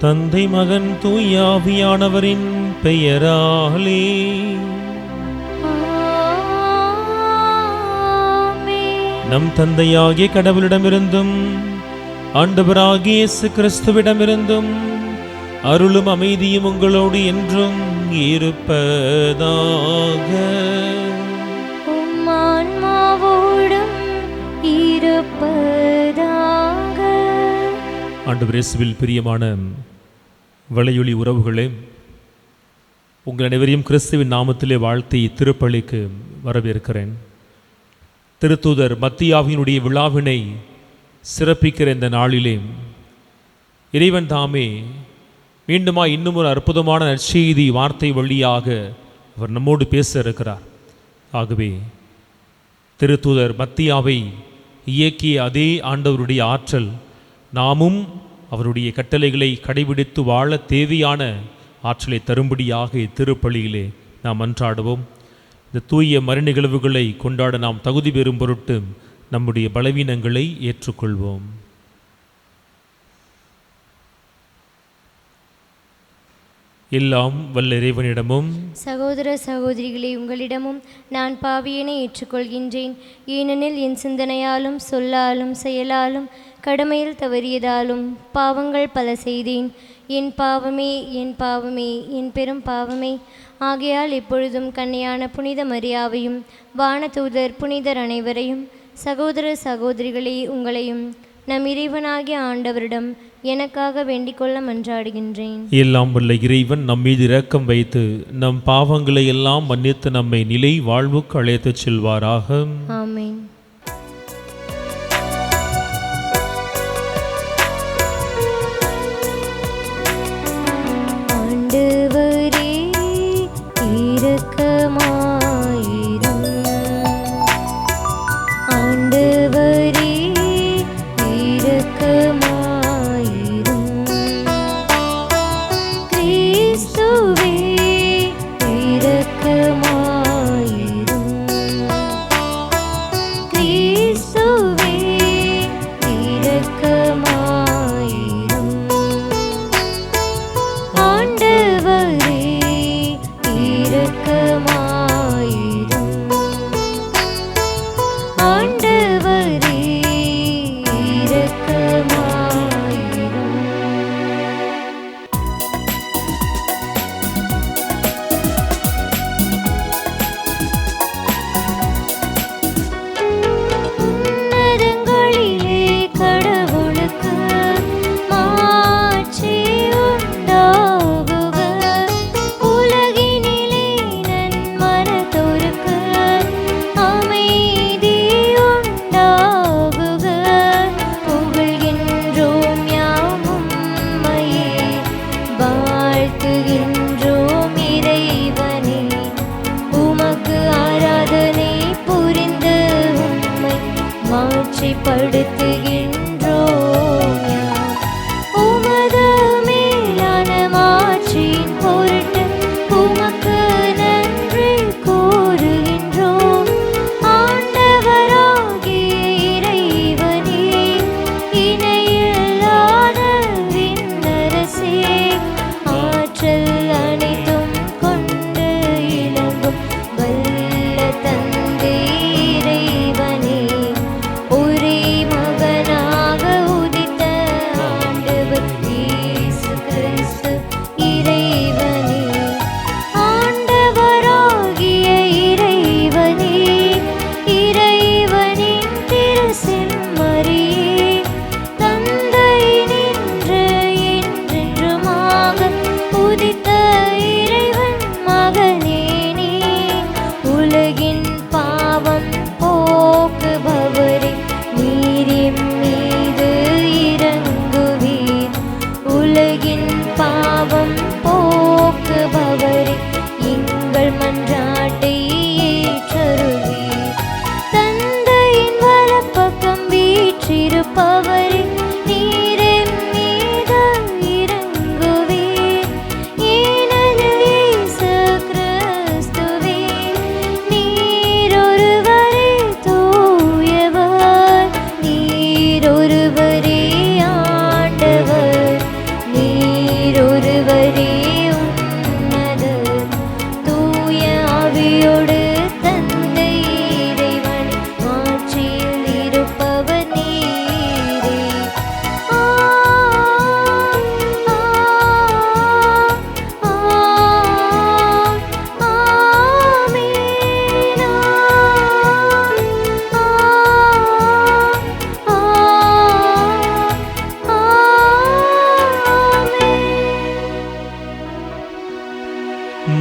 தந்தை மகன் தூய ஆவியானவரின் பெயராலே நம் தந்தையாகிய கடவுளிடமிருந்தும் ஆண்டவராகிய இயேசு கிறிஸ்துவிடமிருந்தும் அருளும் அமைதியும் உங்களோடு என்றும் இருப்பதாக. உம் ஆன்மாவோடும் இருப்பதாக. ஆண்டவர் இயேசுவில் பிரியமான வலையொலி உறவுகளே, உங்கள் அனைவரையும் கிறிஸ்துவின் நாமத்திலே வாழ்த்தி திருப்பலிக்கு வரவேற்கிறேன். திருத்தூதர் மத்தியாவினுடைய விழாவினை சிறப்பிக்கிற இந்த நாளிலே இறைவன் தாமே மீண்டுமா இன்னும் ஒரு அற்புதமான நற்செய்தி வார்த்தை வழியாக அவர் நம்மோடு பேச இருக்கிறார். ஆகவே திருத்தூதர் மத்தியாவை இயக்கிய அதே ஆண்டவருடைய ஆற்றல் நாமும் அவருடைய கட்டளைகளை கடைபிடித்து வாழ தேவையான ஆற்றலை தரும்படியாக இத்திருப்பலியிலே நாம் மன்றாடுவோம். இந்த தூய மறுநிகழ்வுகளை கொண்டாட நாம் தகுதி பெறும் பொருட்டு நம்முடைய பலவீனங்களை ஏற்றுக்கொள்வோம். எல்லாம் வல்ல இறைவனிடமும் சகோதர சகோதரிகளே, உங்களிடமும் நான் பாவியனை ஏற்றுக்கொள்கின்றேன். ஏனெனில் என் சிந்தனையாலும் சொல்லாலும் செயலாலும் கடமையில் தவறியதாலும் பாவங்கள் பல செய்தேன். என் பாவமே, என் பாவமே, என் பெரும் பாவமே. ஆகையால் எப்பொழுதும் கன்னியான புனித மரியாவையும் வானதூதர் புனிதர் அனைவரையும் சகோதர சகோதரிகளே உங்களையும் நம் இறைவனாகிய ஆண்டவரிடம் எனக்காக வேண்டிக்கொள்ள மன்றாடுகின்றேன். எல்லாம் வல்ல இறைவன் நம் மீது இரக்கம் வைத்து நம் பாவங்களை எல்லாம் மன்னித்து நம்மை நிலை வாழ்வுக்கு அழைத்துச் செல்வாராக. ஆமென். ஆண்டவரே இரக்கமாயிரும். ஆண்டவரே இரக்கமாயிரும். கிறிஸ்துவே இரக்கமாயிரும்.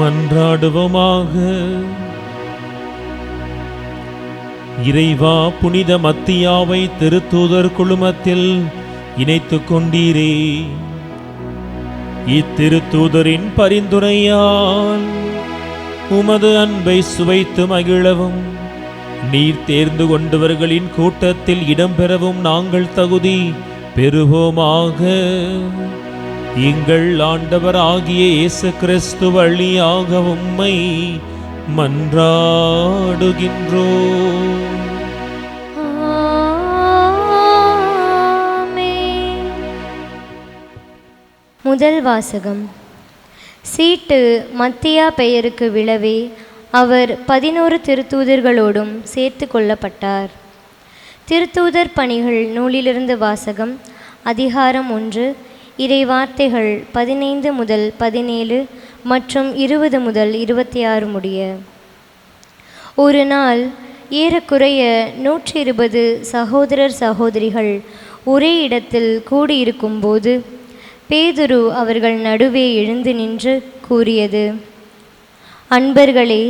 மன்றாடுவோமாக. இறைவா, புனித மத்தியாவை திருத்தூதர் குழுமத்தில் இணைத்துக் கொண்டீரே. இத்திருத்தூதரின் பரிந்துரையால் உமது அன்பை சுவைத்து மகிழவும் நீர் தேர்ந்து கொண்டவர்களின் கூட்டத்தில் இடம்பெறவும் நாங்கள் தகுதி பெறுவோமாக. எங்கள் ஆண்டவர் ஆகிய இயேசு கிறிஸ்து வழியாக உம்மை மன்றாடுகின்றோம். முதல் வாசகம். சீட்டு மத்தியா பெயருக்கு விழவே அவர் 11 திருத்தூதர்களோடும் சேர்த்து கொள்ளப்பட்டார். திருத்தூதர் பணிகள் நூலிலிருந்து வாசகம். அதிகாரம் 1. இறை வார்த்தைகள் 15 முதல் 17 மற்றும் 20 முதல் 26 முடிய. ஒரு நாள் ஏறக்குறைய 120 சகோதரர் சகோதரிகள் ஒரே இடத்தில் கூடியிருக்கும்போது பேதுரு அவர்கள் நடுவே எழுந்து நின்று கூறியது: அன்பர்களே,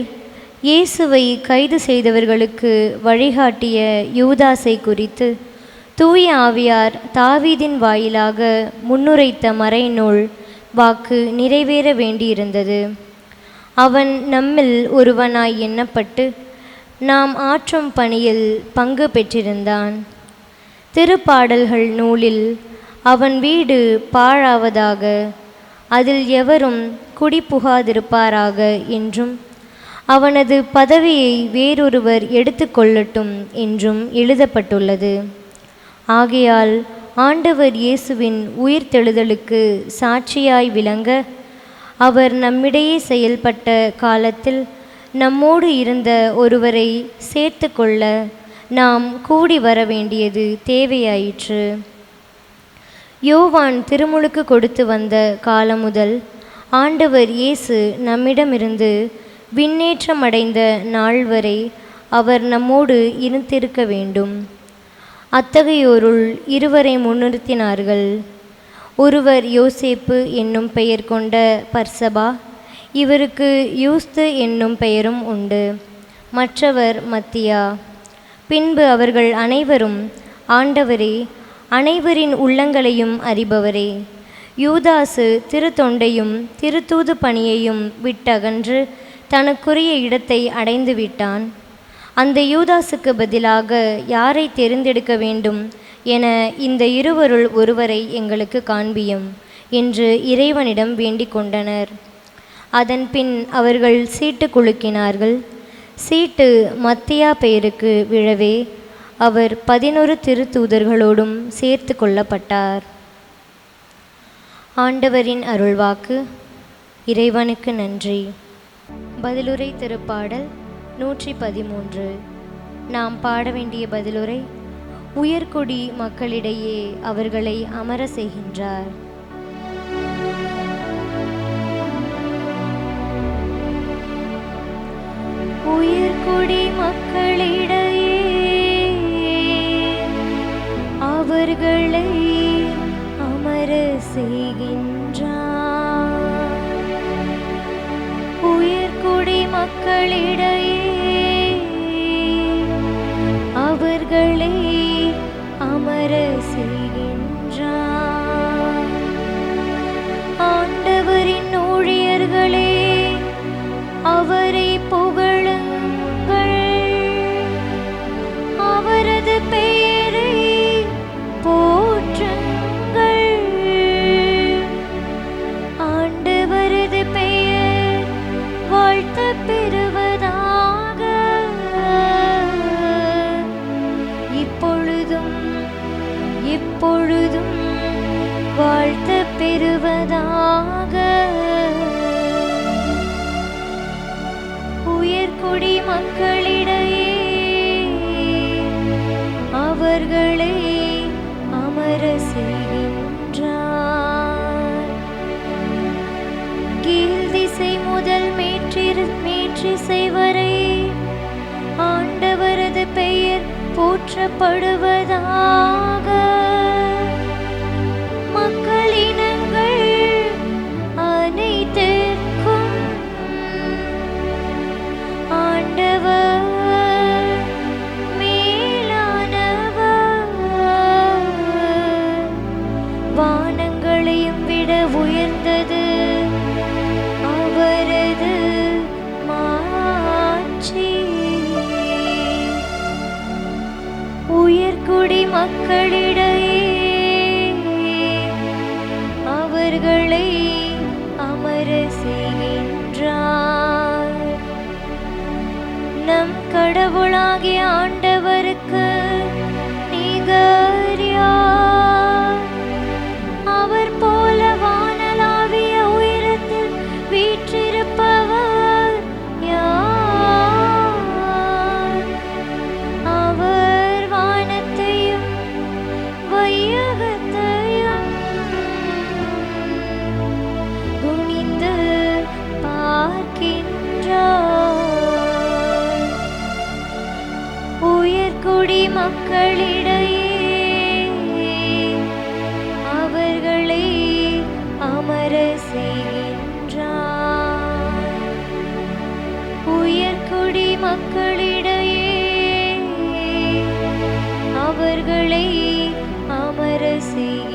இயேசுவை கைது செய்தவர்களுக்கு வழிகாட்டிய யூதாசை குறித்து தூய ஆவியார் தாவீதின் வாயிலாக முன்னுரைத்த மறைநூல் வாக்கு நிறைவேற வேண்டியிருந்தது. அவன் நம்மில் ஒருவனாய் எண்ணப்பட்டு நாம் ஆற்றும் பணியில் பங்கு பெற்றிருந்தான். திருப்பாடல்கள் நூலில் அவன் வீடு பாழாவதாக, அதில் எவரும் குடிபுகாதிருப்பாராக என்றும், அவனது பதவியை வேறொருவர் எடுத்துக்கொள்ளட்டும் என்றும் எழுதப்பட்டுள்ளது. ஆகையால் ஆண்டவர் இயேசுவின் உயிர்த்தெழுதலுக்கு சாட்சியாய் விளங்க அவர் நம்மிடையே செயல்பட்ட காலத்தில் நம்மோடு இருந்த ஒருவரை சேர்த்து கொள்ள நாம் கூடி வர வேண்டியது தேவையாயிற்று. யோவான் திருமுழுக்கு கொடுத்து வந்த காலம் முதல் ஆண்டவர் இயேசு நம்மிடமிருந்து விண்ணேற்றமடைந்த நாள் வரை அவர் நம்மோடு இருந்திருக்க வேண்டும். அத்தகையோருள் இருவரை முன்னிறுத்தினார்கள். ஒருவர் யோசேப்பு என்னும் பெயர் கொண்ட பர்சபா, இவருக்கு யூஸ்து என்னும் பெயரும் உண்டு. மற்றவர் மத்தியா. பின்பு அவர்கள் அனைவரும், ஆண்டவரே, அனைவரின் உள்ளங்களையும் அறிபவரே, யூதாசு திருத்தொண்டையும் திருத்தூது பணியையும் விட்டகன்று தனக்குரிய இடத்தை அடைந்து விட்டான். அந்த யூதாசுக்கு பதிலாக யாரை தெரிந்தெடுக்க வேண்டும் என இந்த இருவருள் ஒருவரை எங்களுக்கு காண்பியும் என்று இறைவனிடம் வேண்டிக் கொண்டனர். அதன் பின் அவர்கள் சீட்டு குலுக்கினார்கள். சீட்டு மத்தியா பெயருக்கு விழவே அவர் 11 திருத்தூதர்களோடும் சேர்த்து கொள்ளப்பட்டார். ஆண்டவரின் அருள்வாக்கு. இறைவனுக்கு நன்றி. பதிலுரை திருப்பாடல் 113. நாம் பாட வேண்டிய பதிலுரை: உயர்குடி மக்களிடையே அவர்களை அமர செய்கின்றார். உயர்குடி மக்களிடையே அவர்களை அமர செய்கின்றார். உயர்குடி மக்களிடையே அவர்களை அமர செய்கின்றார். ஆண்டவரின் ஊழியர்களே, அவரை புகழுங்கள். அவரது பெயரை போற்றுங்கள். ஆண்டவரது பெயர் வாழ்த்தப் பெறுவதாக. இப்பொழுதும் எப்பொழுதும் வாழ்த்தப் பெறுவதாக. உயர்குடி மக்களிடையே அவர்களை அமர செய்கின்றார். கீழ் திசை முதல் மேற்றிசை வரை ஆண்டவரது பெயர் போற்றப்படுவதாக. மக்களினங்கள் அனைத்திற்கும் உலகத்தையும் குனிந்து பார்க்கின்றார். உயர்குடி மக்களிடையே அவர்களை அமர செய்கின்றார். உயர்குடி மக்களிடையே அவர்களை அமர செய்கின்றார்.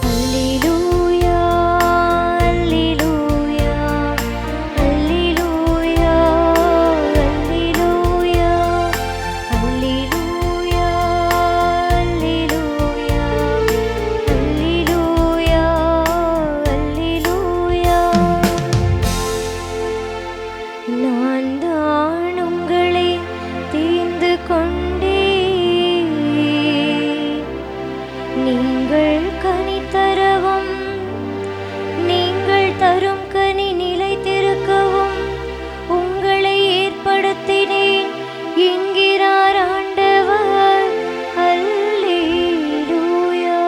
அல்லேலூயா, அல்லேலூயா, அல்லேலூயா, அல்லேலூயா, அல்லேலூயா, அல்லேலூயா, அல்லேலூயா, அல்லேலூயா. நான் தான் உங்களை தீர்ந்து கொண்டேன், நீங்கள் கனி தரவும் நீங்கள் தரும் கனி நிலைத்திருக்கவும் உங்களை ஏற்படுத்தினேன் என்கிறார் ஆண்டவர். அல்லேலூயா,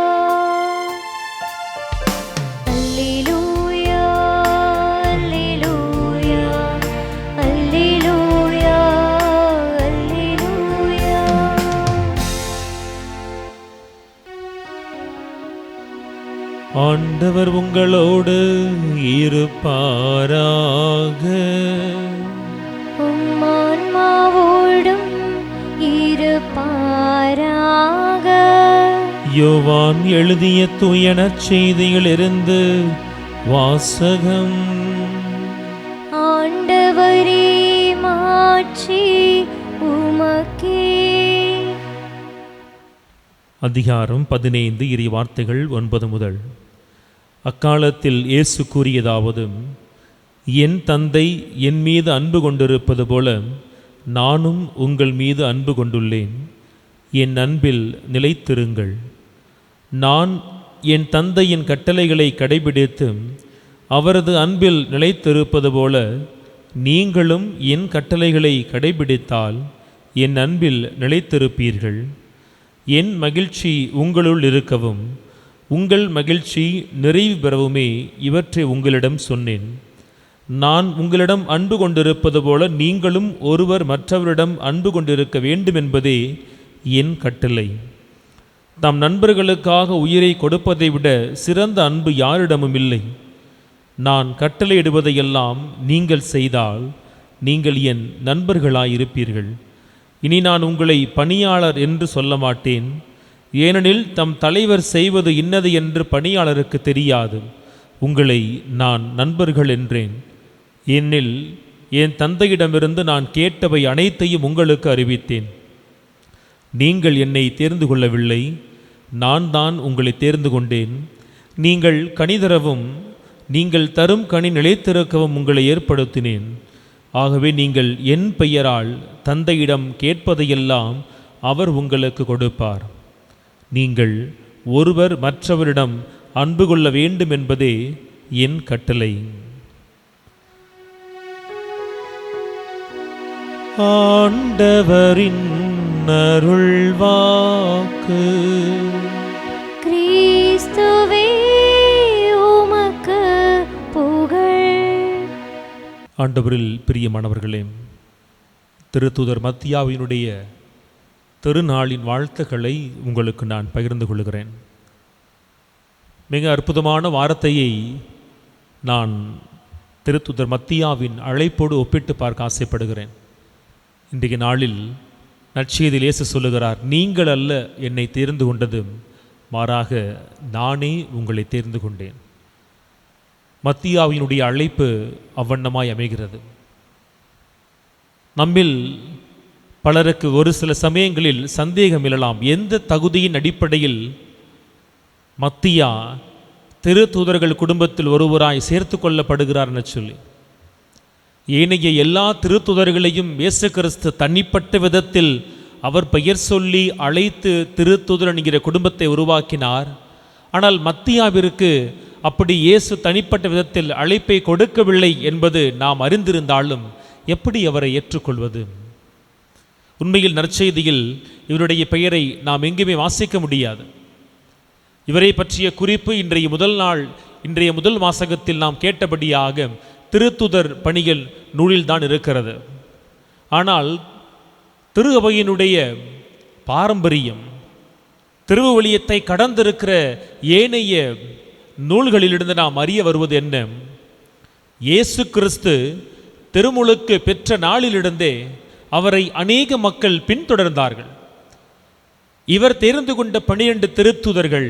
அல்லேலூயா, அல்லேலூயா, அல்லேலூயா, அல்லேலூயா. ஆண்டவர் உங்களோடு இருப்பாராக. உம் ஆன்மாவோடும் இருப்பாராக. யோவான் எழுதிய தூய நற்செய்தியிலிருந்து வாசகம். ஆண்டவரே, மாட்சி உமக்கே. அதிகாரம் 15 இறை வார்த்தைகள் 9 முதல். அக்காலத்தில் இயேசு கூறியதாவது: என் தந்தை என் மீது அன்பு கொண்டிருப்பது போல நானும் உங்கள் மீது அன்பு கொண்டுள்ளேன். என் அன்பில் நிலைத்திருங்கள். நான் என் தந்தையின் கட்டளைகளை கடைபிடித்து அவரது அன்பில் நிலைத்திருப்பது போல நீங்களும் என் கட்டளைகளை கடைபிடித்தால் என் அன்பில் நிலைத்திருப்பீர்கள். என் மகிழ்ச்சி உங்களுள் இருக்கவும் உங்கள் மகிழ்ச்சி நிறைவு பெறவுமே இவற்றை உங்களிடம் சொன்னேன். நான் உங்களிடம் அன்பு கொண்டிருப்பது போல நீங்களும் ஒருவர் மற்றவரிடம் அன்பு கொண்டிருக்க வேண்டும் என்பதே என் கட்டளை. தம் நண்பர்களுக்காக உயிரை கொடுப்பதை விட சிறந்த அன்பு யாரிடமும் இல்லை. நான் கட்டளையிடுவதையெல்லாம் நீங்கள் செய்தால் நீங்கள் என் நண்பர்களாயிருப்பீர்கள். இனி நான் உங்களை பணியாளர் என்று சொல்ல மாட்டேன், ஏனெனில் தம் தலைவர் செய்வது இன்னது என்று பணியாளருக்கு தெரியாது. உங்களை நான் நண்பர்கள் என்றேன், ஏனெனில் என் தந்தையிடமிருந்து நான் கேட்டவை அனைத்தையும் உங்களுக்கு அறிவித்தேன். நீங்கள் என்னை தேர்ந்து கொள்ளவில்லை, நான் தான் உங்களை தேர்ந்து கொண்டேன். நீங்கள் கனி தரவும் நீங்கள் தரும் கனி நிலைத்திருக்கவும் உங்களை ஏற்படுத்தினேன். ஆகவே நீங்கள் என் பெயரால் தந்தையிடம் கேட்பதையெல்லாம் அவர் உங்களுக்கு கொடுப்பார். நீங்கள் ஒருவர் மற்றவரிடம் அன்பு கொள்ள வேண்டும் என்பதே என் கட்டளை. ஆண்டவரின் அருள்வாக்கு. கிறிஸ்துவே உமக்கு புகழ். ஆண்டவரில் பிரியமானவர்களே, திருத்தூதர் மத்தியாவினுடைய திருநாளின் வாழ்த்துக்களை உங்களுக்கு நான் பகிர்ந்து கொள்கிறேன். மிக அற்புதமான வார்த்தையை நான் திருத்தூதர் மத்தியாவின் அழைப்போடு ஒப்பிட்டு பார்க்க ஆசைப்படுகிறேன். இன்றைய நாளில் நற்செய்தியில் இயேசு சொல்லுகிறார், நீங்கள் அல்ல என்னை தேர்ந்து கொண்டது, மாறாக நானே உங்களை தேர்ந்து கொண்டேன். மத்தியாவினுடைய அழைப்பு அவ்வண்ணமாய் அமைகிறது. நம்மில் பலருக்கு ஒரு சில சமயங்களில் சந்தேகம் எழலாம், எந்த தகுதியின் அடிப்படையில் மத்தியா திருத்தூதர்கள் குடும்பத்தில் ஒருவராய் சேர்த்து கொள்ளப்படுகிறார்னு சொல்லி. ஏனைய எல்லா திருத்தூதர்களையும் இயேசு கிறிஸ்து தனிப்பட்ட விதத்தில் அவர் பெயர் சொல்லி அழைத்து திருத்தூதர் என்கிற குடும்பத்தை உருவாக்கினார். ஆனால் மத்தியாவிற்கு அப்படி இயேசு தனிப்பட்ட விதத்தில் அழைப்பை கொடுக்கவில்லை என்பது நாம் அறிந்திருந்தாலும் எப்படி அவரை ஏற்றுக்கொள்வது? உண்மையில் நற்செய்தியில் இவருடைய பெயரை நாம் எங்குமே வாசிக்க முடியாது. இவரை பற்றிய குறிப்பு இன்றைய முதல் வாசகத்தில் நாம் கேட்டபடியாக திருத்துதர் பணிகள் நூலில்தான் இருக்கிறது. ஆனால் திரு அவையினுடைய பாரம்பரியம் திருவுவழியத்தை கடந்திருக்கிற ஏனைய நூல்களிலிருந்து நாம் அறிய வருவது என்ன? இயேசு கிறிஸ்து திருமுழுக்கு பெற்ற நாளிலிருந்தே அவரை அநேக மக்கள் பின்தொடர்ந்தார்கள். இவர் தேர்ந்து கொண்ட 12 திருத்தூதர்கள்,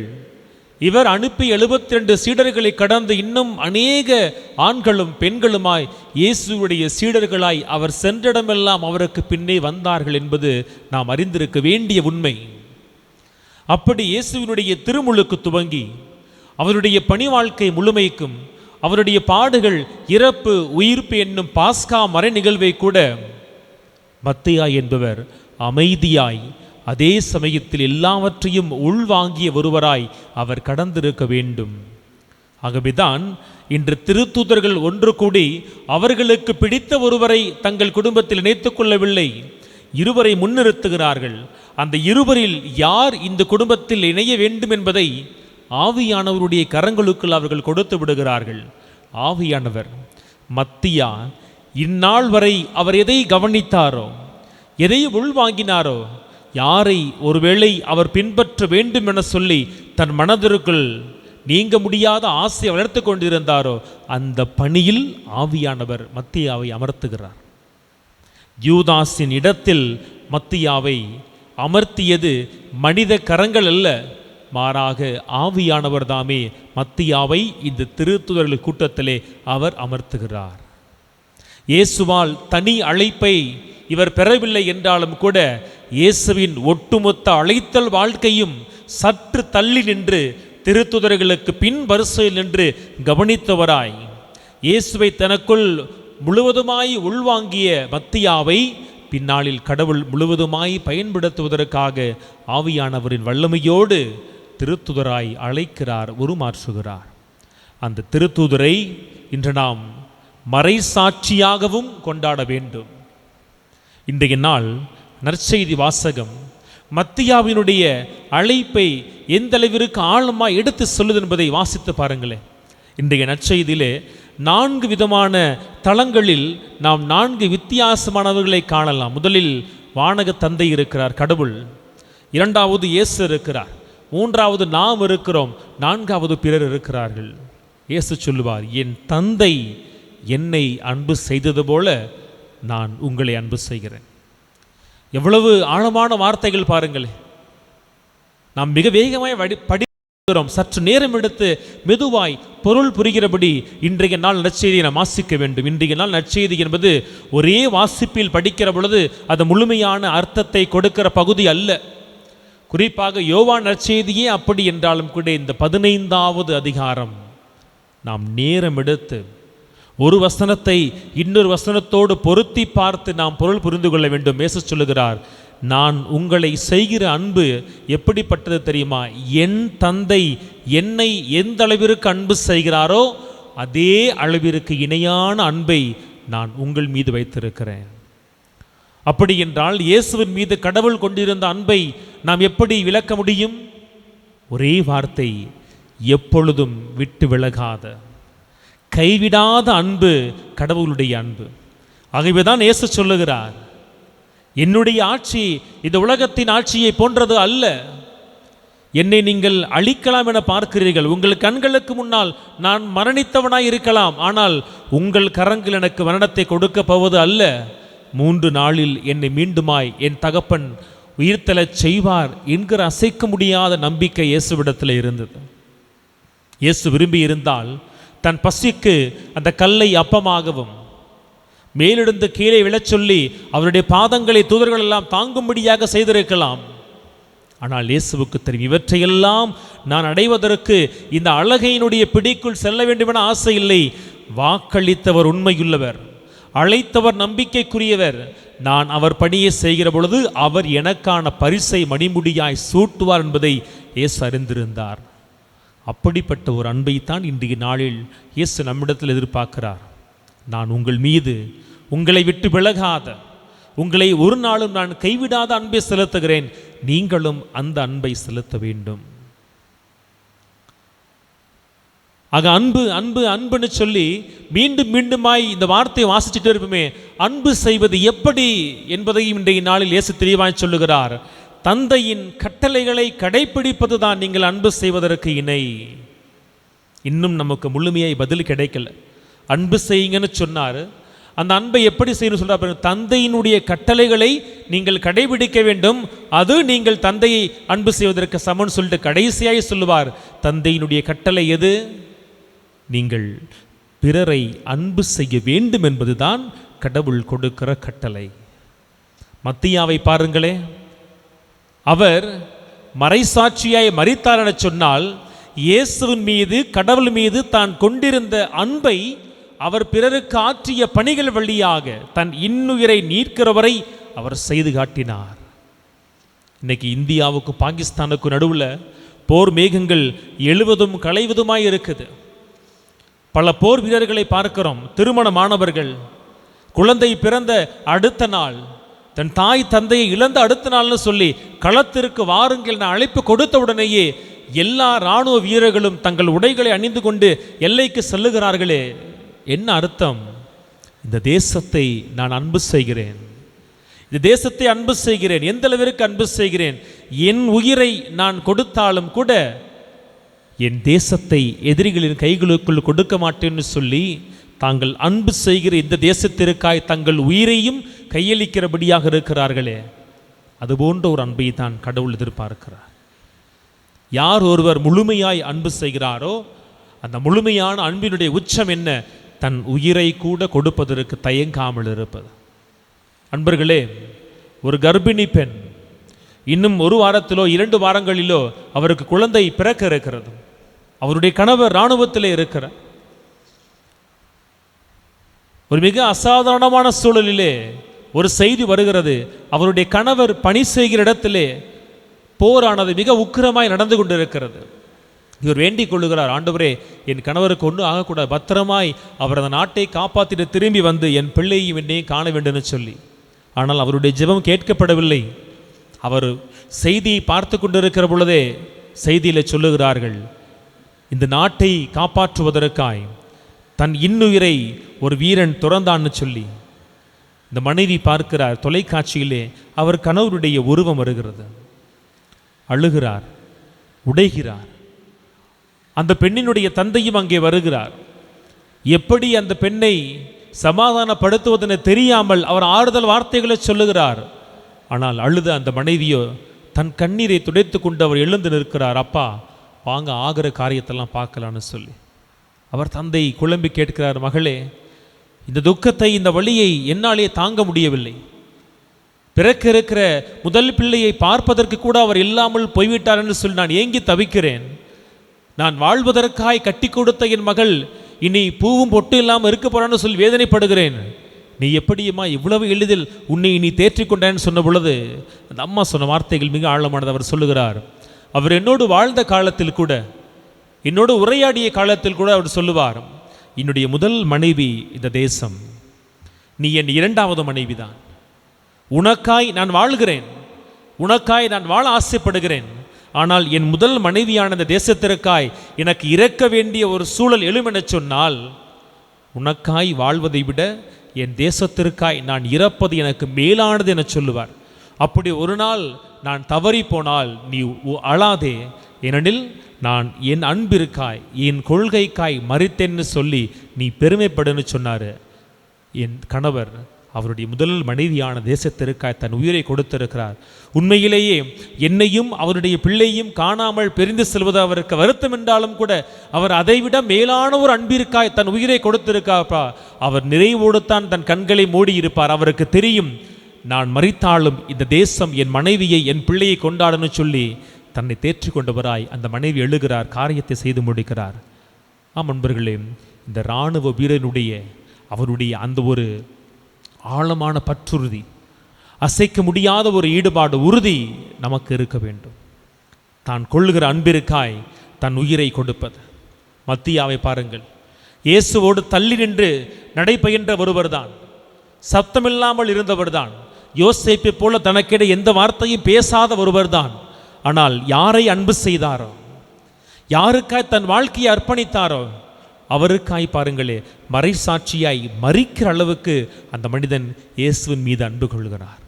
இவர் அனுப்பி 72 சீடர்களை கடந்து இன்னும் அநேக ஆண்களும் பெண்களுமாய் இயேசுவுடைய சீடர்களாய் அவர் சென்றிடமெல்லாம் அவருக்கு பின்னே வந்தார்கள் என்பது நாம் அறிந்திருக்க வேண்டிய உண்மை. அப்படி இயேசுவினுடைய திருமுழுக்கு துவங்கி அவருடைய பணி வாழ்க்கை முழுமைக்கும் அவருடைய பாடுகள், இறப்பு, உயிர்ப்பு என்னும் பாஸ்கா மறை நிகழ்வை கூட மத்தியா என்பவர் அமைதியாய் அதே சமயத்தில் எல்லாவற்றையும் உள்வாங்கிய ஒருவராய் அவர் கடந்திருக்க வேண்டும். ஆகவேதான் இன்று திருத்தூதர்கள் ஒன்று கூடி அவர்களுக்கு பிடித்த ஒருவரை தங்கள் குடும்பத்தில் இணைத்துக் கொள்ளவில்லை, இருவரை முன்னிறுத்துகிறார்கள். அந்த இருவரில் யார் இந்த குடும்பத்தில் இணைய வேண்டும் என்பதை ஆவியானவருடைய கரங்களுக்குள் அவர்கள் கொடுத்து விடுகிறார்கள். ஆவியானவர் மத்தியா இந்நாள் வரை அவர் எதை கவனித்தாரோ, எதை உள்வாங்கினாரோ, யாரை ஒருவேளை அவர் பின்பற்ற வேண்டும் என சொல்லி தன் மனதிற்குள் நீங்க முடியாத ஆசையை வளர்த்து கொண்டிருந்தாரோ அந்த பணியில் ஆவியானவர் மத்தியாவை அமர்த்துகிறார். யூதாஸின் இடத்தில் மத்தியாவை அமர்த்தியது மனித கரங்கள் அல்ல, மாறாக ஆவியானவர் தாமே மத்தியாவை இந்த திருத்துதர்கள் கூட்டத்திலே அவர் அமர்த்துகிறார். இயேசுவால் தனி அழைப்பை இவர் பெறவில்லை என்றாலும் கூட இயேசுவின் ஒட்டுமொத்த அழைத்தல் வாழ்க்கையும் சற்று தள்ளி நின்று திருத்துதர்களுக்கு பின் வரிசையில் நின்று கவனித்தவராய் இயேசுவை தனக்குள் முழுவதுமாய் உள்வாங்கிய மத்தியாவை பின்னாளில் கடவுள் முழுவதுமாய் பயன்படுத்துவதற்காக ஆவியானவரின் வல்லமையோடு திருத்துதராய் அழைக்கிறார், உருமாற்றுகிறார். அந்த திருத்துதரை இன்று நாம் மறைசாட்சியாகவும் கொண்டாட வேண்டும். இன்றைய நாள் நற்செய்தி வாசகம் மத்தியாவினுடைய அழைப்பை எந்த அளவிற்கு ஆழமாக எடுத்து சொல்லுது என்பதை வாசித்து பாருங்களேன். இன்றைய நற்செய்தியிலே 4 விதமான தளங்களில் நாம் 4 வித்தியாசமானவர்களை காணலாம். முதலில் வானக தந்தை இருக்கிறார், கடவுள். இரண்டாவது இயேசு இருக்கிறார். மூன்றாவது நாம் இருக்கிறோம். நான்காவது பிறர் இருக்கிறார்கள். இயேசு சொல்லுவார், என் தந்தை என்னை அன்பு செய்தது போல நான் உங்களை அன்பு செய்கிறேன். எவ்வளவு ஆழமான வார்த்தைகள் பாருங்களேன். நாம் மிக வேகமாய் படிக்கிறோம். சற்று நேரம் எடுத்து மெதுவாய் பொருள் புரிகிறபடி இன்றைய நாள் நற்செய்தியை நாம் வாசிக்க வேண்டும். இன்றைய நாள் நற்செய்தி என்பது ஒரே வாசிப்பில் படிக்கிற பொழுது அது முழுமையான அர்த்தத்தை கொடுக்கிற பகுதி அல்ல. குறிப்பாக யோவான் நற்செய்தியே அப்படி என்றாலும் கூட இந்த 15வது அதிகாரம் நாம் நேரம் எடுத்து ஒரு வசனத்தை இன்னொரு வசனத்தோடு பொருத்தி பார்த்து நாம் பொருள் புரிந்து கொள்ள வேண்டும். இயேசு சொல்லுகிறார், நான் உங்களை செய்கிற அன்பு எப்படிப்பட்டது தெரியுமா? என் தந்தை என்னை எந்த அளவிற்கு அன்பு செய்கிறாரோ அதே அளவிற்கு இணையான அன்பை நான் உங்கள் மீது வைத்திருக்கிறேன். அப்படி என்றால் இயேசுவின் மீது கடவுள் கொண்டிருந்த அன்பை நாம் எப்படி விளக்க முடியும்? ஒரே வார்த்தை, எப்பொழுதும் விட்டு விலகாத கைவிடாத அன்பு கடவுளுடைய அன்பு. ஆகவேதான் இயேசு சொல்லுகிறார், என்னுடைய ஆட்சி இந்த உலகத்தின் ஆட்சியை போன்றது அல்ல. என்னை நீங்கள் அழிக்கலாம் என பார்க்கிறீர்கள். உங்கள் கண்களுக்கு முன்னால் நான் மரணித்தவனாய் இருக்கலாம், ஆனால் உங்கள் கரங்கள் எனக்கு மரணத்தை கொடுக்க போவது அல்ல. 3 நாளில் என்னை மீண்டுமாய் என் தகப்பன் உயிர்த்தெழச் செய்வார் என்கிற அசைக்க முடியாத நம்பிக்கை இயேசுவிடத்தில் இருந்தது. இயேசு விரும்பி இருந்தால் தன் பசிக்கு அந்த கல்லை அப்பமாகவும் மேலிருந்து கீழே விழச் சொல்லி அவருடைய பாதங்களை தூதர்கள் எல்லாம் தாங்கும்படியாக செய்திருக்கலாம். ஆனால் இயேசுவுக்கு தெரியும், இவற்றையெல்லாம் நான் அடைவதற்கு இந்த அழகையினுடைய பிடிக்குள் செல்ல வேண்டுமென ஆசை இல்லை. வாக்களித்தவர் உண்மையுள்ளவர், அழைத்தவர் நம்பிக்கைக்குரியவர். நான் அவர் பணியை செய்கிற பொழுது அவர் எனக்கான பரிசை மணிமுடியாய் சூட்டுவார் என்பதை இயேசு அறிந்திருந்தார். அப்படிப்பட்ட ஒரு அன்பைத்தான் இன்றைய நாளில் இயேசு நம்மிடத்தில் எதிர்பார்க்கிறார். நான் உங்கள் மீது உங்களை விட்டு விலகாத, உங்களை ஒரு நாளும் நான் கைவிடாத அன்பை செலுத்துகிறேன், நீங்களும் அந்த அன்பை செலுத்த வேண்டும். ஆக அன்பு அன்பு அன்புன்னு சொல்லி மீண்டும் மீண்டுமாய் இந்த வார்த்தையை வாசிச்சுட்டு இருப்போமே, அன்பு செய்வது எப்படி என்பதையும் இன்றைய நாளில் இயேசு தெளிவாய் சொல்லுகிறார். தந்தையின் கட்டளைகளை கடைப்பிடிப்பது தான் நீங்கள் அன்பு செய்வதற்கு இணை. இன்னும் நமக்கு முழுமையாய் பதில் கிடைக்கல. அன்பு செய்யுங்கன்னு சொன்னார், அந்த அன்பை எப்படி செய்யணும் சொல்றாரு. தந்தையினுடைய கட்டளைகளை நீங்கள் கடைபிடிக்க வேண்டும், அது நீங்கள் தந்தையை அன்பு செய்வதற்கு சமன் சொல்லிட்டு கடைசியாய் சொல்லுவார், தந்தையினுடைய கட்டளை எது? நீங்கள் பிறரை அன்பு செய்ய வேண்டும் என்பதுதான் கடவுள் கொடுக்கிற கட்டளை. மத்தியாவை பாருங்களே, அவர் மறைசாட்சியாய் மரித்தார் என சொன்னால், இயேசுவின் மீது கடவுள் மீது தான் கொண்டிருந்த அன்பை அவர் பிறருக்கு ஆற்றிய பணிகள் வழியாக தன் இன்னுயிரை நீக்கிறவரை அவர் செய்து காட்டினார். இன்னைக்கு இந்தியாவுக்கு பாகிஸ்தானுக்கு நடுவில் போர் மேகங்கள் எழுவதும் களைவதுமாய் இருக்குது. பல போர் வீரர்களை பார்க்கிறோம். திருமணமானவர்கள் குழந்தை பிறந்த அடுத்த நாள், தன் தாய் தந்தையை இழந்த அடுத்த நாள்னு சொல்லி களத்திற்கு வாருங்கள் என அழைப்பு கொடுத்த உடனேயே எல்லா இராணுவ வீரர்களும் தங்கள் உடைகளை அணிந்து கொண்டு எல்லைக்கு செல்லுகிறார்களே. என்ன அர்த்தம்? இந்த தேசத்தை நான் அன்பு செய்கிறேன், இந்த தேசத்தை அன்பு செய்கிறேன். எந்த அளவிற்கு அன்பு செய்கிறேன்? என் உயிரை நான் கொடுத்தாலும் கூட என் தேசத்தை எதிரிகளின் கைகளுக்குள் கொடுக்க மாட்டேன்னு சொல்லி தாங்கள் அன்பு செய்கிற இந்த தேசத்திற்காய் தங்கள் உயிரையும் கையளிக்கிறபடியாக இருக்கிறார்களே, அதுபோன்ற ஒரு அன்பை தான் கடவுள் எதிர்பார்க்கிறார். யார் ஒருவர் முழுமையாய் அன்பு செய்கிறாரோ அந்த முழுமையான அன்பினுடைய உச்சம் என்ன? தன் உயிரை கூட கொடுப்பதற்கு தயங்காமல் இருப்பது. அன்பர்களே, ஒரு கர்ப்பிணி பெண் இன்னும் 1 வாரத்திலோ 2 வாரங்களிலோ அவருக்கு குழந்தை பிறக்க இருக்கிறது. அவருடைய கணவர் இராணுவத்திலே இருக்கிறார். ஒரு மிக அசாதாரணமான சூழலிலே ஒரு செய்தி வருகிறது. அவருடைய கணவர் பணி செய்கிற இடத்திலே போரானது மிக உக்கிரமாய் நடந்து கொண்டிருக்கிறது. இவர் வேண்டிக் கொள்ளுகிறார், ஆண்டவரே என் கணவருக்கு ஒன்றும் ஆகக்கூடாது, பத்திரமாய் அவர் அந்த நாட்டை காப்பாற்றிட்டு திரும்பி வந்து என் பிள்ளையும் என்னையும் காண வேண்டும்னு சொல்லி. ஆனால் அவருடைய ஜெபம் கேட்கப்படவில்லை. அவர் செய்தியை பார்த்து கொண்டிருக்கிற பொழுதே செய்தியில் சொல்லுகிறார்கள், இந்த நாட்டை காப்பாற்றுவதற்காய் தன் இன்னுயிரை ஒரு வீரன் துறந்தான்னு சொல்லி. இந்த மனைவி பார்க்கிறார் தொலைக்காட்சியிலே, அவர் கணவருடைய உருவம் வருகிறது. அழுகிறார், உடைகிறார். அந்த பெண்ணினுடைய தந்தையும் அங்கே வருகிறார். எப்படி அந்த பெண்ணை சமாதானப்படுத்துவதென தெரியாமல் அவர் ஆறுதல் வார்த்தைகளை சொல்லுகிறார். ஆனால் அழுத அந்த மனைவியோ தன் கண்ணீரை துடைத்து கொண்டு அவர் எழுந்து நிற்கிறார். அப்பா வாங்க, ஆகிற காரியத்தெல்லாம் பார்க்கலான்னு சொல்லி. அவர் தந்தை குழம்பி கேட்கிறார், மகளே இந்த துக்கத்தை இந்த வழியை என்னாலே தாங்க முடியவில்லை. பிறக்க இருக்கிற முதல் பிள்ளையை பார்ப்பதற்கு கூட அவர் இல்லாமல் போய்விட்டார் என்று சொல்லி நான் ஏங்கி தவிக்கிறேன். நான் வாழ்வதற்காய் கட்டி கொடுத்த என் மகள் இனி பூவும் பொட்டு இல்லாமல் இருக்க போறான்னு சொல்லி வேதனைப்படுகிறேன். நீ எப்படியுமா இவ்வளவு எளிதில் உன்னை இனி தேற்றிக்கொண்டேன்னு சொன்ன பொழுது அந்த அம்மா சொன்ன வார்த்தைகள் மிக ஆழமானது. அவர் சொல்லுகிறார், அவர் என்னோடு வாழ்ந்த காலத்தில் கூட, என்னோடு உரையாடிய காலத்தில் கூட அவர் சொல்லுவார், என்னுடைய முதல் மனைவி இந்த தேசம், நீ என் 2வது மனைவி தான். உனக்காய் நான் வாழ்கிறேன், உனக்காய் நான் வாழ ஆசைப்படுகிறேன். ஆனால் என் முதல் மனைவியான இந்த தேசத்திற்காய் எனக்கு இறக்க வேண்டிய ஒரு சூழல் எழுமென சொன்னால், உனக்காய் வாழ்வதை விட என் தேசத்திற்காய் நான் இறப்பது எனக்கு மேலானது என சொல்லுவார். அப்படி ஒரு நாள் நான் தவறி போனால் நீ அழாதே, ஏனெனில் நான் என் அன்பிற்காய் என் கொள்கைக்காய் மறித்தேன்னு சொல்லி நீ பெருமைப்படுன்னு சொன்னார். என் கணவர் அவருடைய முதல் மனைவியான தேசத்திற்காய் தன் உயிரை கொடுத்திருக்கிறார். உண்மையிலேயே என்னையும் அவருடைய பிள்ளையும் காணாமல் பிரிந்து செல்வது அவருக்கு வருத்தம் என்றாலும் கூட அவர் அதைவிட மேலான ஒரு அன்பிற்காய் தன் உயிரை கொடுத்திருக்காப்பா. அவர் நிறைவோடு தான் தன் கண்களை மூடியிருப்பார். அவருக்கு தெரியும், நான் மரித்தாலும் இந்த தேசம் என் மனைவியை என் பிள்ளையை கொண்டாடணும்னு சொல்லி தன்னை தேற்றி கொண்டவராய் அந்த மனைவி எழுகிறார், காரியத்தை செய்து முடிக்கிறார். நண்பர்களே, இந்த இராணுவ வீரனுடைய அவருடைய அந்த ஒரு ஆழமான பற்றுறுதி, அசைக்க முடியாத ஒரு ஈடுபாடு, உறுதி நமக்கு இருக்க வேண்டும். தான் கொள்ளுகிற அன்பிற்காய் தன் உயிரை கொடுப்பது. மத்தியாவை பாருங்கள், இயேசுவோடு தள்ளி நின்று நடைபயின்ற ஒருவர்தான், சப்தமில்லாமல் இருந்தவர்தான், யோசேப்பை போல தனக்கிட எந்த வார்த்தையும் பேசாத ஒருவர்தான். ஆனால் யாரை அன்பு செய்தாரோ, யாருக்காய் தன் வாழ்க்கையை அர்ப்பணித்தாரோ, அவருக்காய் பாருங்களே மறைசாட்சியாய் மரிக்கிற அளவுக்கு அந்த மனிதன் இயேசுவின் மீது அன்பு கொள்கிறார்.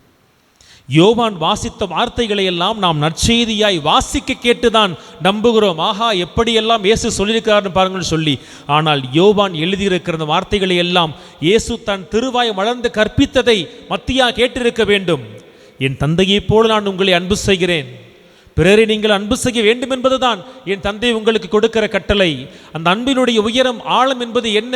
யோவான் வாசித்த வார்த்தைகளை எல்லாம் நாம் நற்செய்தியாய் வாசிக்க கேட்டுதான் நம்புகிறோம். ஆஹா, எப்படியெல்லாம் இயேசு சொல்லியிருக்கிறார்னு பாருங்கள் சொல்லி. ஆனால் யோவான் எழுதியிருக்கிற அந்த வார்த்தைகளை எல்லாம் இயேசு தன் திருவாய் மலர்ந்து கற்பித்ததை மத்தியா கேட்டிருக்க வேண்டும். என் தந்தையைப் போல நான் உங்களை அன்பு செய்கிறேன், பிறரை நீங்கள் அன்பு செய்ய வேண்டும் என்பதுதான் என் தந்தை உங்களுக்கு கொடுக்கிற கட்டளை. அந்த அன்பினுடைய உயரம் ஆழம் என்பது என்ன?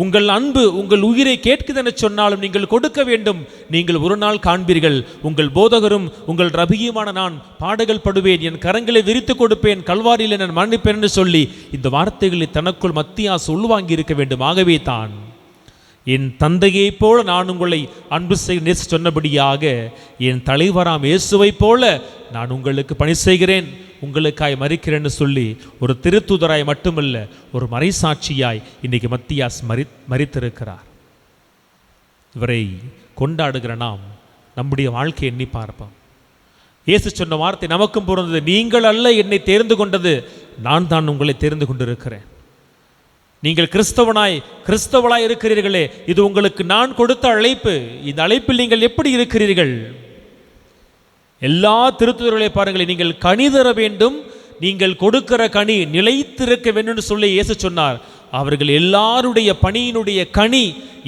உங்கள் அன்பு உங்கள் உயிரை கேட்குதென சொன்னாலும் நீங்கள் கொடுக்க வேண்டும். நீங்கள் ஒரு நாள் காண்பீர்கள், உங்கள் போதகரும் உங்கள் ரபியுமான நான் பாடுகள் படுவேன், என் கரங்களை விரித்து கொடுப்பேன், கல்வாரியில் நான் மன்னிப்பேன் என்று சொல்லி இந்த வார்த்தைகளை தனக்குள் மத்தியாஸ் உள்வாங்கி இருக்க வேண்டும். ஆகவே தான் என் தந்தையைப் போல நான் உங்களை அன்பு செய்ய சொன்னபடியாக என் தலைவராம் இயேசுவைப் போல நான் உங்களுக்கு பணி செய்கிறேன், உங்களுக்காய் மரிக்கிறேன்னு சொல்லி ஒரு திருத்துதராய் மட்டுமல்ல, ஒரு மறைசாட்சியாய் இன்னைக்கு மத்தியாஸ் மரித்திருக்கிறார். இவரை கொண்டாடுகிற நாம் நம்முடைய வாழ்க்கையை எண்ணி பார்ப்போம். இயேசு சொன்ன வார்த்தை நமக்கும் பொருந்தது, நீங்கள் அல்ல என்னை தேர்ந்து கொண்டது, நான் தான் உங்களை தேர்ந்து கொண்டிருக்கிறேன். நீங்கள் கிறிஸ்தவளாய் இருக்கிறீர்களே, இது உங்களுக்கு நான் கொடுத்த அழைப்பு. இந்த அழைப்பில் நீங்கள் எப்படி இருக்கிறீர்கள்? எல்லா திருத்துதர்களை பாருங்கள், நீங்கள் கனி தர வேண்டும், நீங்கள் கொடுக்கிற கனி நிலைத்திருக்க வேண்டும் சொல்லி இயேசு சொன்னார். அவர்கள் எல்லாருடைய பணியினுடைய கனி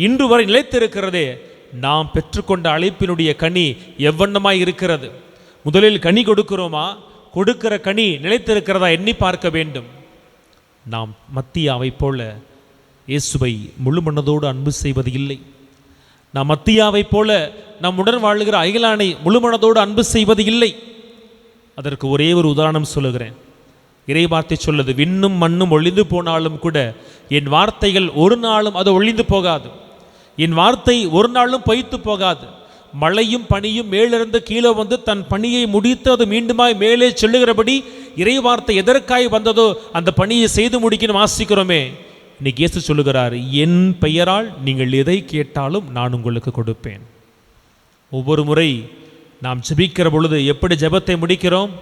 இன்று வரை நிலைத்திருக்கிறதே. நாம் பெற்றுக்கொண்ட அழைப்பினுடைய கனி எவ்வண்ணமாய் இருக்கிறது? முதலில் கனி கொடுக்கிறோமா? கொடுக்கிற கனி நிலைத்திருக்கிறதா எண்ணி பார்க்க வேண்டும். நாம் மத்தியாவை போல இயேசுவை முழு மனதோடு அன்பு செய்வது இல்லை. நாம் மத்தியாவை போல நம் உடன் வாழுகிற அயலானை முழு மனதோடு அன்பு செய்வது இல்லை. அதற்கு ஒரே ஒரு உதாரணம் சொல்லுகிறேன். இறைவார்த்தை சொல்லுது, விண்ணும் மண்ணும் ஒழிந்து போனாலும் கூட என் வார்த்தைகள் ஒரு நாளும் அது ஒழிந்து போகாது. என் வார்த்தை ஒரு நாளும் பொய்த்து போகாது. மழையும் பனியும் மேலிருந்து கீழே வந்து தன் பணியை முடித்து அது மீண்டுமாய் மேலே செல்லுகிறபடி இறைவார்த்தை எதற்காய் வந்ததோ அந்த பணியை செய்து முடிக்கணும் வாசிக்கிறோமே. இன்னைக்கு இயேசு சொல்லுகிறார், என் பெயரால் நீங்கள் எதை கேட்டாலும் நான் உங்களுக்கு கொடுப்பேன். ஒவ்வொரு முறை நாம் ஜெபிக்கிற பொழுது எப்படி ஜெபத்தை முடிக்கிறோம்?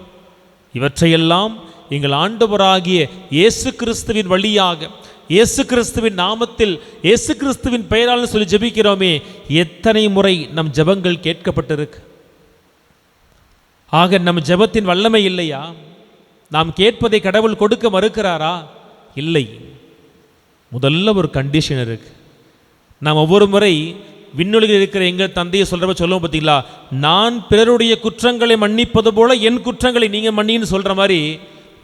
இவற்றையெல்லாம் எங்கள் ஆண்டவராகிய இயேசு கிறிஸ்துவின் வழியாக, இயேசு கிறிஸ்துவின் நாமத்தில், இயேசு கிறிஸ்துவின் பெயரால் சொல்லி ஜெபிக்கிறோமே. எத்தனை முறை நம் ஜெபங்கள் கேட்கப்பட்டிருக்கு? ஆக நம் ஜெபத்தின் வல்லமை இல்லையா? நாம் கேட்பதை கடவுள் கொடுக்க மறுக்கிறாரா? இல்லை. முதல்ல ஒரு கண்டிஷன் இருக்கு. நாம் ஒவ்வொரு முறை விண்ணுலகில் இருக்கிற எங்கள் தந்தையை சொல்கிறப்ப சொல்லுவோம் பார்த்தீங்களா, நான் பிறருடைய குற்றங்களை மன்னிப்பது போல என் குற்றங்களை நீங்கள் மன்னின்னு சொல்கிற மாதிரி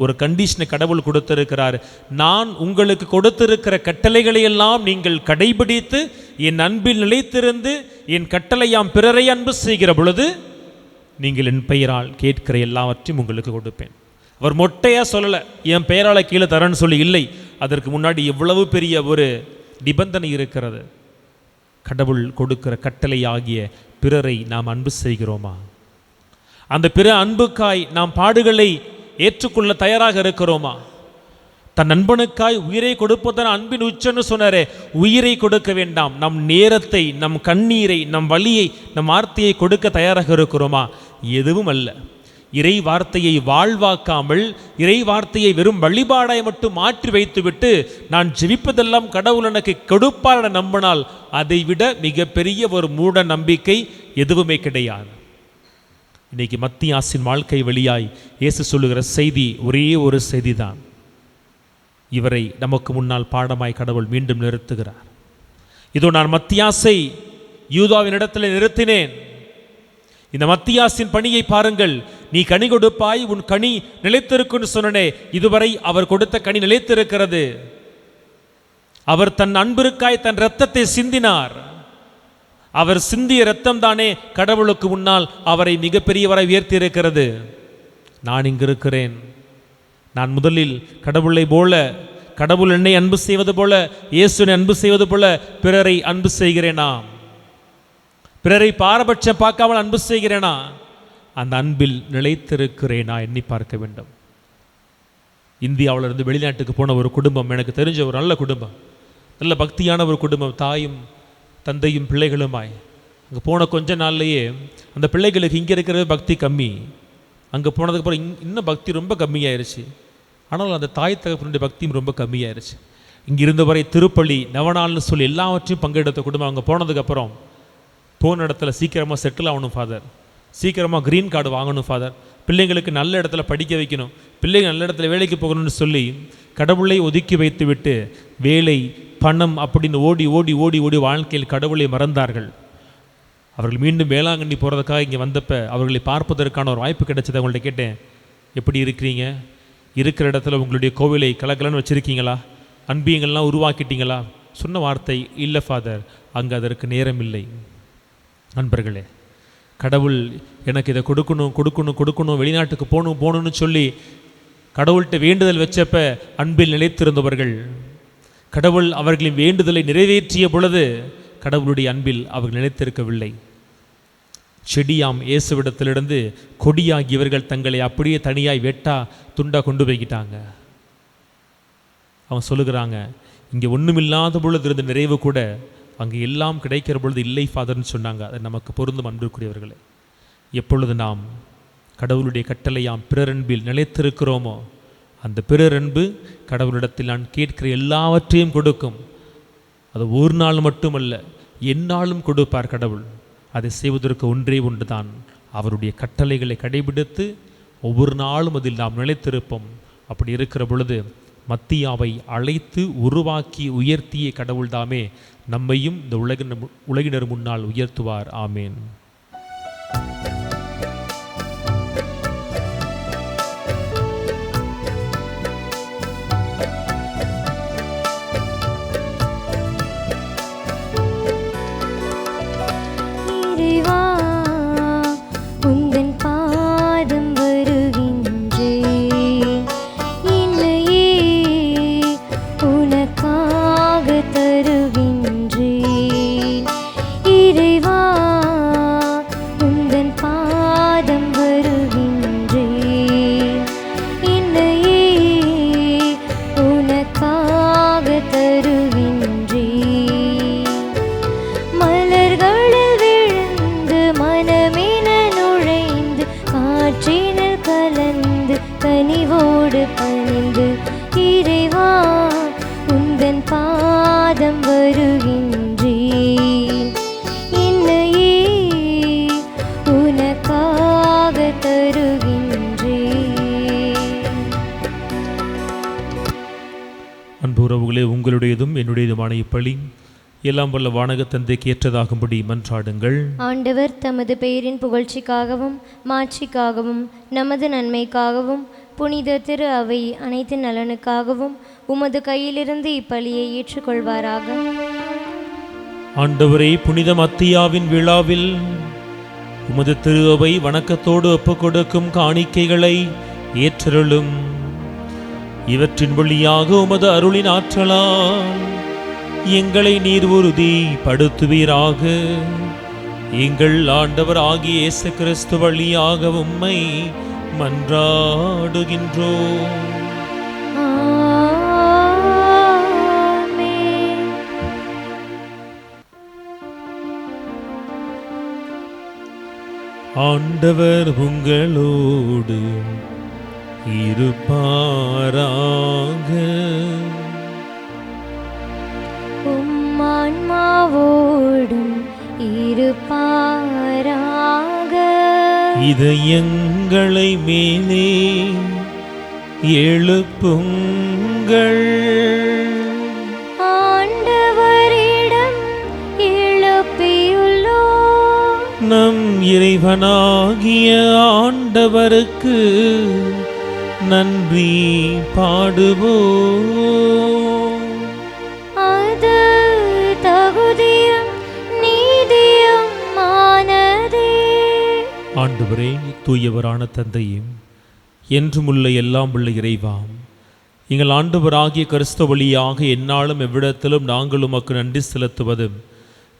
ஒரு கண்டிஷனை கடவுள் கொடுத்திருக்கிறார். நான் உங்களுக்கு கொடுத்திருக்கிற கட்டளைகளை எல்லாம் நீங்கள் கடைபிடித்து என் அன்பில் நிலைத்திருந்து என் கட்டளையாம் பிறரை அன்பு செய்கிற பொழுது நீங்கள் என் பெயரால் கேட்கிற எல்லாவற்றையும் உங்களுக்கு கொடுப்பேன். அவர் மொட்டையாக சொல்லலை, என் பெயரால் கீழே தரேன்னு சொல்லி இல்லை. அதற்கு முன்னாடி எவ்வளவு பெரிய ஒரு நிபந்தனை இருக்கிறது. கடவுள் கொடுக்கிற கட்டளை ஆகிய பிறரை நாம் அன்பு செய்கிறோமா? அந்த பிற அன்புக்காய் நாம் பாடுகளை ஏற்றுக்கொள்ள தயாராக இருக்கிறோமா? தன் நண்பனுக்காய் உயிரை கொடுப்பதன் அன்பின் உச்சன்னு சொன்னாரே, உயிரை கொடுக்க வேண்டாம், நம் நேரத்தை, நம் கண்ணீரை, நம் வலியை, நம் வார்த்தையை கொடுக்க தயாராக இருக்கிறோமா? எதுவும் அல்ல. இறை வார்த்தையை வாழ்வாக்காமல் இறை வார்த்தையை வெறும் வழிபாடாய் மட்டும் மாற்றி வைத்துவிட்டு நான் ஜெபிப்பதெல்லாம் கடவுள் எனக்கு கொடுப்பார் என நம்பினால் அதைவிட மிகப்பெரிய ஒரு மூட நம்பிக்கை எதுவுமே கிடையாது. இன்னைக்கு மத்தியாசின் வாழ்க்கை வழியாய் இயேசு சொல்லுகிற செய்தி ஒரே ஒரு செய்தி தான். இவரை நமக்கு முன்னால் பாடமாய் கடவுள் மீண்டும் நிறுத்துகிறார். இதோ நான் மத்தியாசை யூதாவின் இடத்துல நிறுத்தினேன். இந்த மத்தியாசின் பணியை பாருங்கள். நீ கனி கொடுப்பாய், உன் கனி நிலைத்திருக்குன்னு சொன்னனே, இதுவரை அவர் கொடுத்த கனி நிலைத்திருக்கிறது. அவர் தன் அன்பிற்காய் தன் இரத்தத்தை சிந்தினார். அவர் சிந்திய இரத்தம் தானே கடவுளுக்கு முன்னால் அவரை மிகப்பெரியவரை உயர்த்தி இருக்கிறது. நான் இங்கு இருக்கிறேன். நான் முதலில் கடவுளை போல, கடவுள் என்னை அன்பு செய்வது போல, இயேசுவை அன்பு செய்வது போல பிறரை அன்பு செய்கிறேனா? பிறரை பாரபட்சம் பார்க்காமல் அன்பு செய்கிறேனா? அந்த அன்பில் நிலைத்திருக்கிறேனா எண்ணி பார்க்க வேண்டும். இந்தியாவிலிருந்து வெளிநாட்டுக்கு போன ஒரு குடும்பம், எனக்கு தெரிஞ்ச ஒரு நல்ல குடும்பம், நல்ல பக்தியான ஒரு குடும்பம், தாயும் தந்தையும் பிள்ளைகளுமாய். அங்கே போன கொஞ்ச நாள்லையே அந்த பிள்ளைகளுக்கு இங்கே இருக்கிற பக்தி கம்மி, அங்கே போனதுக்கப்புறம் இன்னும் பக்தி ரொம்ப கம்மியாயிருச்சு. ஆனால் அந்த தாய் தகப்பனுடைய பக்தியும் ரொம்ப கம்மியாயிருச்சு. இங்கே இருந்தவரை திருப்பள்ளி நவநாள்னு சொல்லி எல்லாவற்றையும் பங்கெடுத்த குடும்பம். அங்கே போனதுக்கப்புறம் போன இடத்துல சீக்கிரமாக செட்டில் ஆகணும் ஃபாதர், சீக்கிரமாக க்ரீன் கார்டு வாங்கணும் ஃபாதர், பிள்ளைங்களுக்கு நல்ல இடத்துல படிக்க வைக்கணும், பிள்ளைங்க நல்ல இடத்துல வேலைக்கு போகணும்னு சொல்லி கடவுளை ஒதுக்கி வைத்து விட்டு வேலை பணம் அப்படின்னு ஓடி ஓடி ஓடி ஓடி வாழ்க்கையில் கடவுளை மறந்தார்கள். அவர்கள் மீண்டும் வேளாங்கண்ணி போகிறதுக்காக இங்கே வந்தப்போ அவர்களை பார்ப்பதற்கான ஒரு வாய்ப்பு கிடைச்சது. அவங்கள்ட்ட கேட்டேன், எப்படி இருக்கிறீங்க, இருக்கிற இடத்துல உங்களுடைய கோவிலை கலக்கலன்னு வச்சுருக்கீங்களா, அன்பியங்கள்லாம் உருவாக்கிட்டீங்களா? சொன்ன வார்த்தை, இல்லை ஃபாதர், அங்கே அதற்கு நேரம் இல்லை. நண்பர்களே, கடவுள் எனக்கு இதை கொடுக்கணும் கொடுக்கணும் கொடுக்கணும், வெளிநாட்டுக்கு போகணும்னு சொல்லி கடவுள்கிட்ட வேண்டுதல் வச்சப்ப அன்பில் நிலைத்திருந்தவர்கள், கடவுள் அவர்களின் வேண்டுதலை நிறைவேற்றிய பொழுது கடவுளுடைய அன்பில் அவர்கள் நிலைத்திருக்கவில்லை. செடியாம் இயேசுவிடத்திலிருந்து கொடியாகியவர்கள் தங்களை அப்படியே தனியாய் வெட்டா துண்டா கொண்டு போய்கிட்டாங்க. அவன் சொல்லுகிறாங்க, இங்கே ஒன்றுமில்லாத பொழுது இருந்த நிறைவு கூட அங்கே எல்லாம் கிடைக்கிற பொழுது இல்லை ஃபாதர்னு சொன்னாங்க. அது நமக்கு பொருந்தும் அன்பிற்குரியவர்களே. எப்பொழுது நாம் கடவுளுடைய கட்டளையாம் பிறரன்பில் நிலைத்திருக்கிறோமோ அந்த பிறரன்பு கடவுளிடத்தில் நான் கேட்கிற எல்லாவற்றையும் கொடுக்கும். அது ஒரு நாள் மட்டுமல்ல, எந்நாளும் கொடுப்பார் கடவுள். அதை செய்வதற்கு ஒன்றே ஒன்றுதான், அவருடைய கட்டளைகளை கடைபிடித்து ஒவ்வொரு நாளும் அதில் நாம் நிலைத்திருப்போம். அப்படி இருக்கிற பொழுது மத்தியாவை அழைத்து உருவாக்கி உயர்த்திய கடவுள்தாமே நம்மையும் இந்த உலகினர் முன்னால் உயர்த்துவார். ஆமேன். அன்புறவுகளே, உங்களுடையதும் என்னுடையதுமான இப்பலி எல்லாம் வல்ல வானக தந்தைக்கு ஏற்றதாகும்படி மன்றாடுங்கள். ஆண்டவர் தமது பெயரின் புகழ்ச்சிக்காகவும் மாட்சிக்காகவும் நமது நன்மைக்காகவும் புனித திரு அவை அனைத்து நலனுக்காகவும் உமது கையிலிருந்து இப்பலியை ஏற்றுக்கொள்வாராக. ஆண்டவரே, புனித மத்தியாவின் விழாவில் உமது திரு அவை வணக்கத்தோடு ஒப்புக் கொடுக்கும் காணிக்கைகளை ஏற்றருளும். இவற்றின் வழியாக உமது அருளின் ஆற்றலால் எங்களை நீர் உறுதிப்படுத்துவீராக. எங்கள் ஆண்டவர் ஆகிய இயேசு கிறிஸ்து வழியாக உம்மை மன்றாடுகின்றோம். ஆண்டவர் உங்களோடு இருப்பாராக. உம்மான்மாவோடும் இருப்பாராக. இதயங்களை மேலே எழுப்புங்கள். ஆண்டவரிடம் எழுப்பியுள்ளோம். நம் இறைவனாகிய ஆண்டவருக்கு நன்றி பாடுவோம். அது தகுதியும் நீதியும் ஆனதே. ஆண்டவரே, தூயவரான தந்தையும் என்றுமுள்ள எல்லாம் உள்ள இறைவாம், எங்கள் ஆண்டவராகிய கிறிஸ்து வழியாக எந்நாளும் எவ்விடத்திலும் நாங்கள் உமக்கு நன்றி செலுத்துவதும்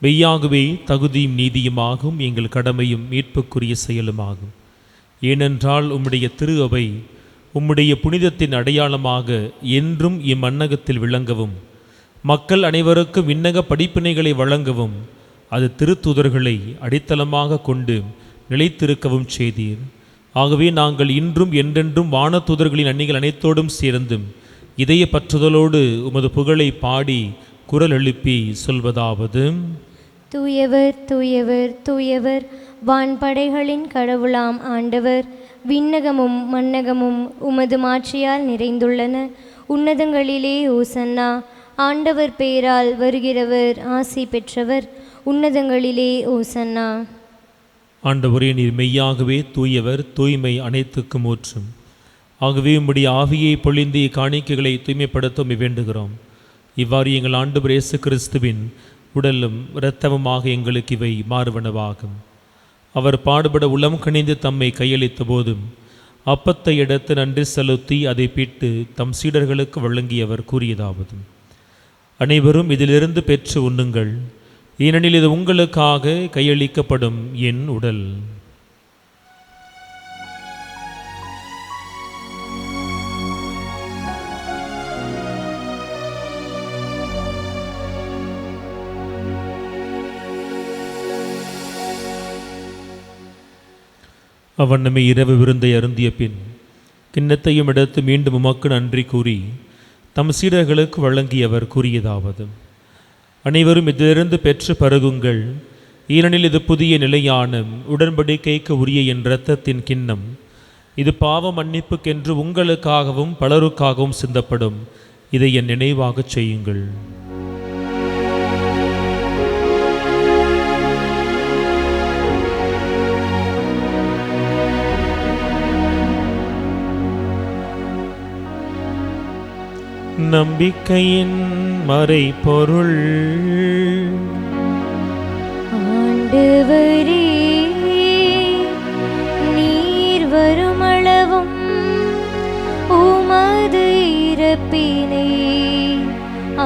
மெய்யாகவே தகுதியும் நீதியுமாகும், எங்கள் கடமையும் மீட்புக்குரிய செயலுமாகும். ஏனென்றால் உம்முடைய திரு அவை உம்முடைய புனிதத்தின் அடையாளமாக என்றும் இம்மன்னகத்தில் விளங்கவும், மக்கள் அனைவருக்கும் விண்ணக படிப்பினைகளை வழங்கவும், அது திருத்தூதர்களை அடித்தளமாக கொண்டு நிலைத்திருக்கவும் செய்தீர். ஆகவே நாங்கள் இன்றும் என்றென்றும் வானதூதர்களின் அன்னிகள் அனைத்தோடும் சேர்ந்தும் இதய பற்றுதலோடு உமது புகழை பாடி குரல் எழுப்பி சொல்வதாவது: தூயவர் தூயவர் தூயவர், வான்படைகளின் கடவுளாம் ஆண்டவர். விண்ணகமும் மண்ணகமும் உமது மாட்சியால் நிறைந்துள்ளன. உன்னதங்களிலே ஓசன்னா. ஆண்டவர் பேரால் வருகிறவர் ஆசி பெற்றவர். உன்னதங்களிலே ஓசன்னா. ஆண்டவரே, நீர் மெய்யாகவே தூயவர், தூய்மை அனைத்துக்கும் ஊற்றும். ஆகவே உம்முடைய ஆவியை பொழிந்து காணிக்கைகளை தூய்மைப்படுத்த வேண்டுகிறோம். இவ்வாறு எங்கள் ஆண்டவர் இயேசு கிறிஸ்துவின் உடலும் இரத்தமுமாக எங்களுக்கு இவை மாறுவனவாகும். அவர் பாடுபட உளம் கனிந்து தம்மை கையளித்த போதும் அப்பத்தை எடுத்து நன்றி செலுத்தி அதை பிட்டு தம் சீடர்களுக்கு வழங்கியவர் கூறியதாவது: அனைவரும் இதிலிருந்து பெற்று உண்ணுங்கள், ஏனெனில் இது உங்களுக்காக கையளிக்கப்படும் என் உடல். அவண்ணமே இரவு விருந்தை அருந்திய பின் கிண்ணத்தையும் எடுத்து மீண்டும் உமக்கு நன்றி கூறி தம் சீடர்களுக்கு வழங்கியவர் கூறியதாவது: அனைவரும் இதிலிருந்து பெற்று பருகுங்கள், ஏனெனில் இது புதிய நிலையான உடன்படிக்கைக்கு உரிய என் இரத்தத்தின் கிண்ணம். இது பாவ மன்னிப்புக்கென்று உங்களுக்காகவும் பலருக்காகவும் சிந்தப்படும். இதை என் நினைவாகச் செய்யுங்கள். நம்பிக்கையின் மறைபொருள். ஆண்டவரே, நீர் வருமளவும் உமது இறப்பினை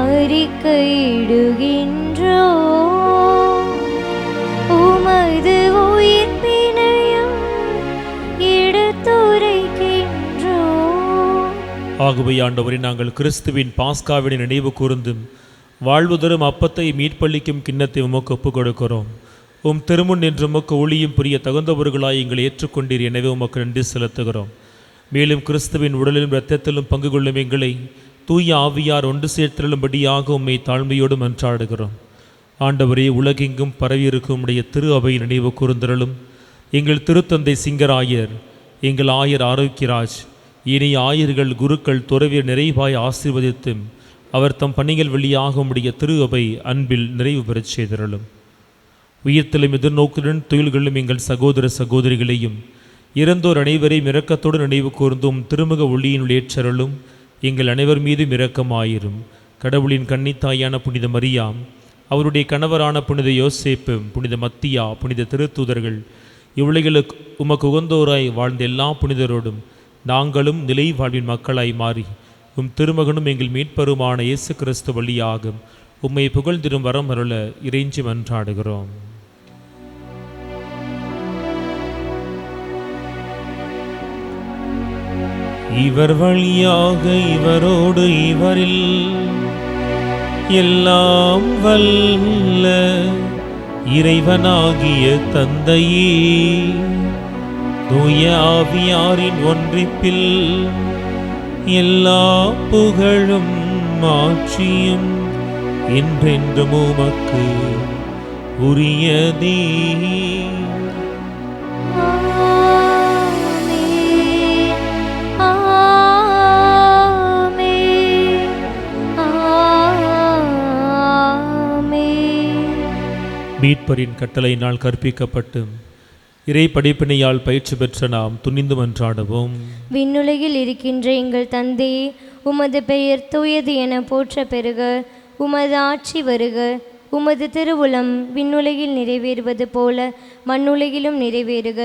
அறிக்கையிடுகின்றோ, உமது உயிர்ப்பினையும் எடுத்துரைக்கின்றோ. ஆகவே ஆண்டவரே, நாங்கள் கிறிஸ்துவின் பாஸ்காவினை நினைவு கூர்ந்தும் வாழ்வு தரும் அப்பத்தை மீட்பளிக்கும் கிண்ணத்தை உமக்கு ஒப்புக் கொடுக்கிறோம். உம் திருமுன் நின்று உமக்கு ஒளியும் புரிய தகுந்தவர்களாய் எங்களை ஏற்றுக்கொண்டீர். எனவே உமக்கு நன்றி செலுத்துகிறோம். மேலும் கிறிஸ்துவின் உடலிலும் இரத்தத்திலும் பங்கு கொள்ளும் எங்களை தூய ஆவியார் ஒன்று சேர்த்தலும்படியாக உம்மை தாழ்மையோடு மன்றாடுகிறோம். ஆண்டவரே, உலகெங்கும் பரவியிருக்கும் உடைய திரு அவை நினைவு கூர்ந்தருளும். எங்கள் திருத்தந்தை சிங்கராயர், எங்கள் ஆயர் ஆரோக்கியராஜ், இனி ஆயர்கள், குருக்கள், துறவியர் நிறைவாய் ஆசீர்வதித்து அவர் தம் பணிகள் வழியாக உடைய திரு அவை அன்பில் நிறைவு பெறச் செய்தருளும். உயிர்த்தலும் எதிர்நோக்குடன் துயில்களும் எங்கள் சகோதர சகோதரிகளையும் இறந்தோர் அனைவரையும் இரக்கத்தோடு நினைவு கூர்ந்தும் திருமுக ஒளியினுள் ஏற்றருளும். எங்கள் அனைவர் மீதும் இரக்கமாயிரும். கடவுளின் கன்னித்தாயான புனித மரியாம், அவருடைய கணவரான புனித யோசேப்பு, புனித மத்தியா, புனித திருத்தூதர்கள், இவ்வுலகிலுக்கு உமக்கு உகந்தோராய் வாழ்ந்த எல்லா புனிதரோடும் நாங்களும் நிலை வாழ்வின் மக்களாய் மாறி உம் திருமகனும் எங்கள் மீட்பருமான இயேசு கிறிஸ்து வழியாக உம்மை புகழ்ந்திரும் வரம் அருள இறைஞ்சி மன்றாடுகிறோம். இவர் வழியாக இவரோடு இவரில் எல்லாம் வல்ல இறைவனாகிய தந்தையே, தூய ஆவியாரின் ஒன்றிப்பில் எல்லா புகழும் மாட்சியும் என்றென்றும் உமக்கு உரியதே. மீட்பரின் கட்டளையினால் கற்பிக்கப்பட்டு இறை படிப்பினையால் பயிற்சி பெற்ற நாம் துணிந்து மன்றாடுவோம். விண்ணுலகில் இருக்கின்ற எங்கள் தந்தையே, உமது பெயர் தூயது என போற்ற பெறுக. உமது ஆட்சி வருக. உமது திருவுளம் விண்ணுலகில் நிறைவேறுவது போல மண்ணுலகிலும் நிறைவேறுக.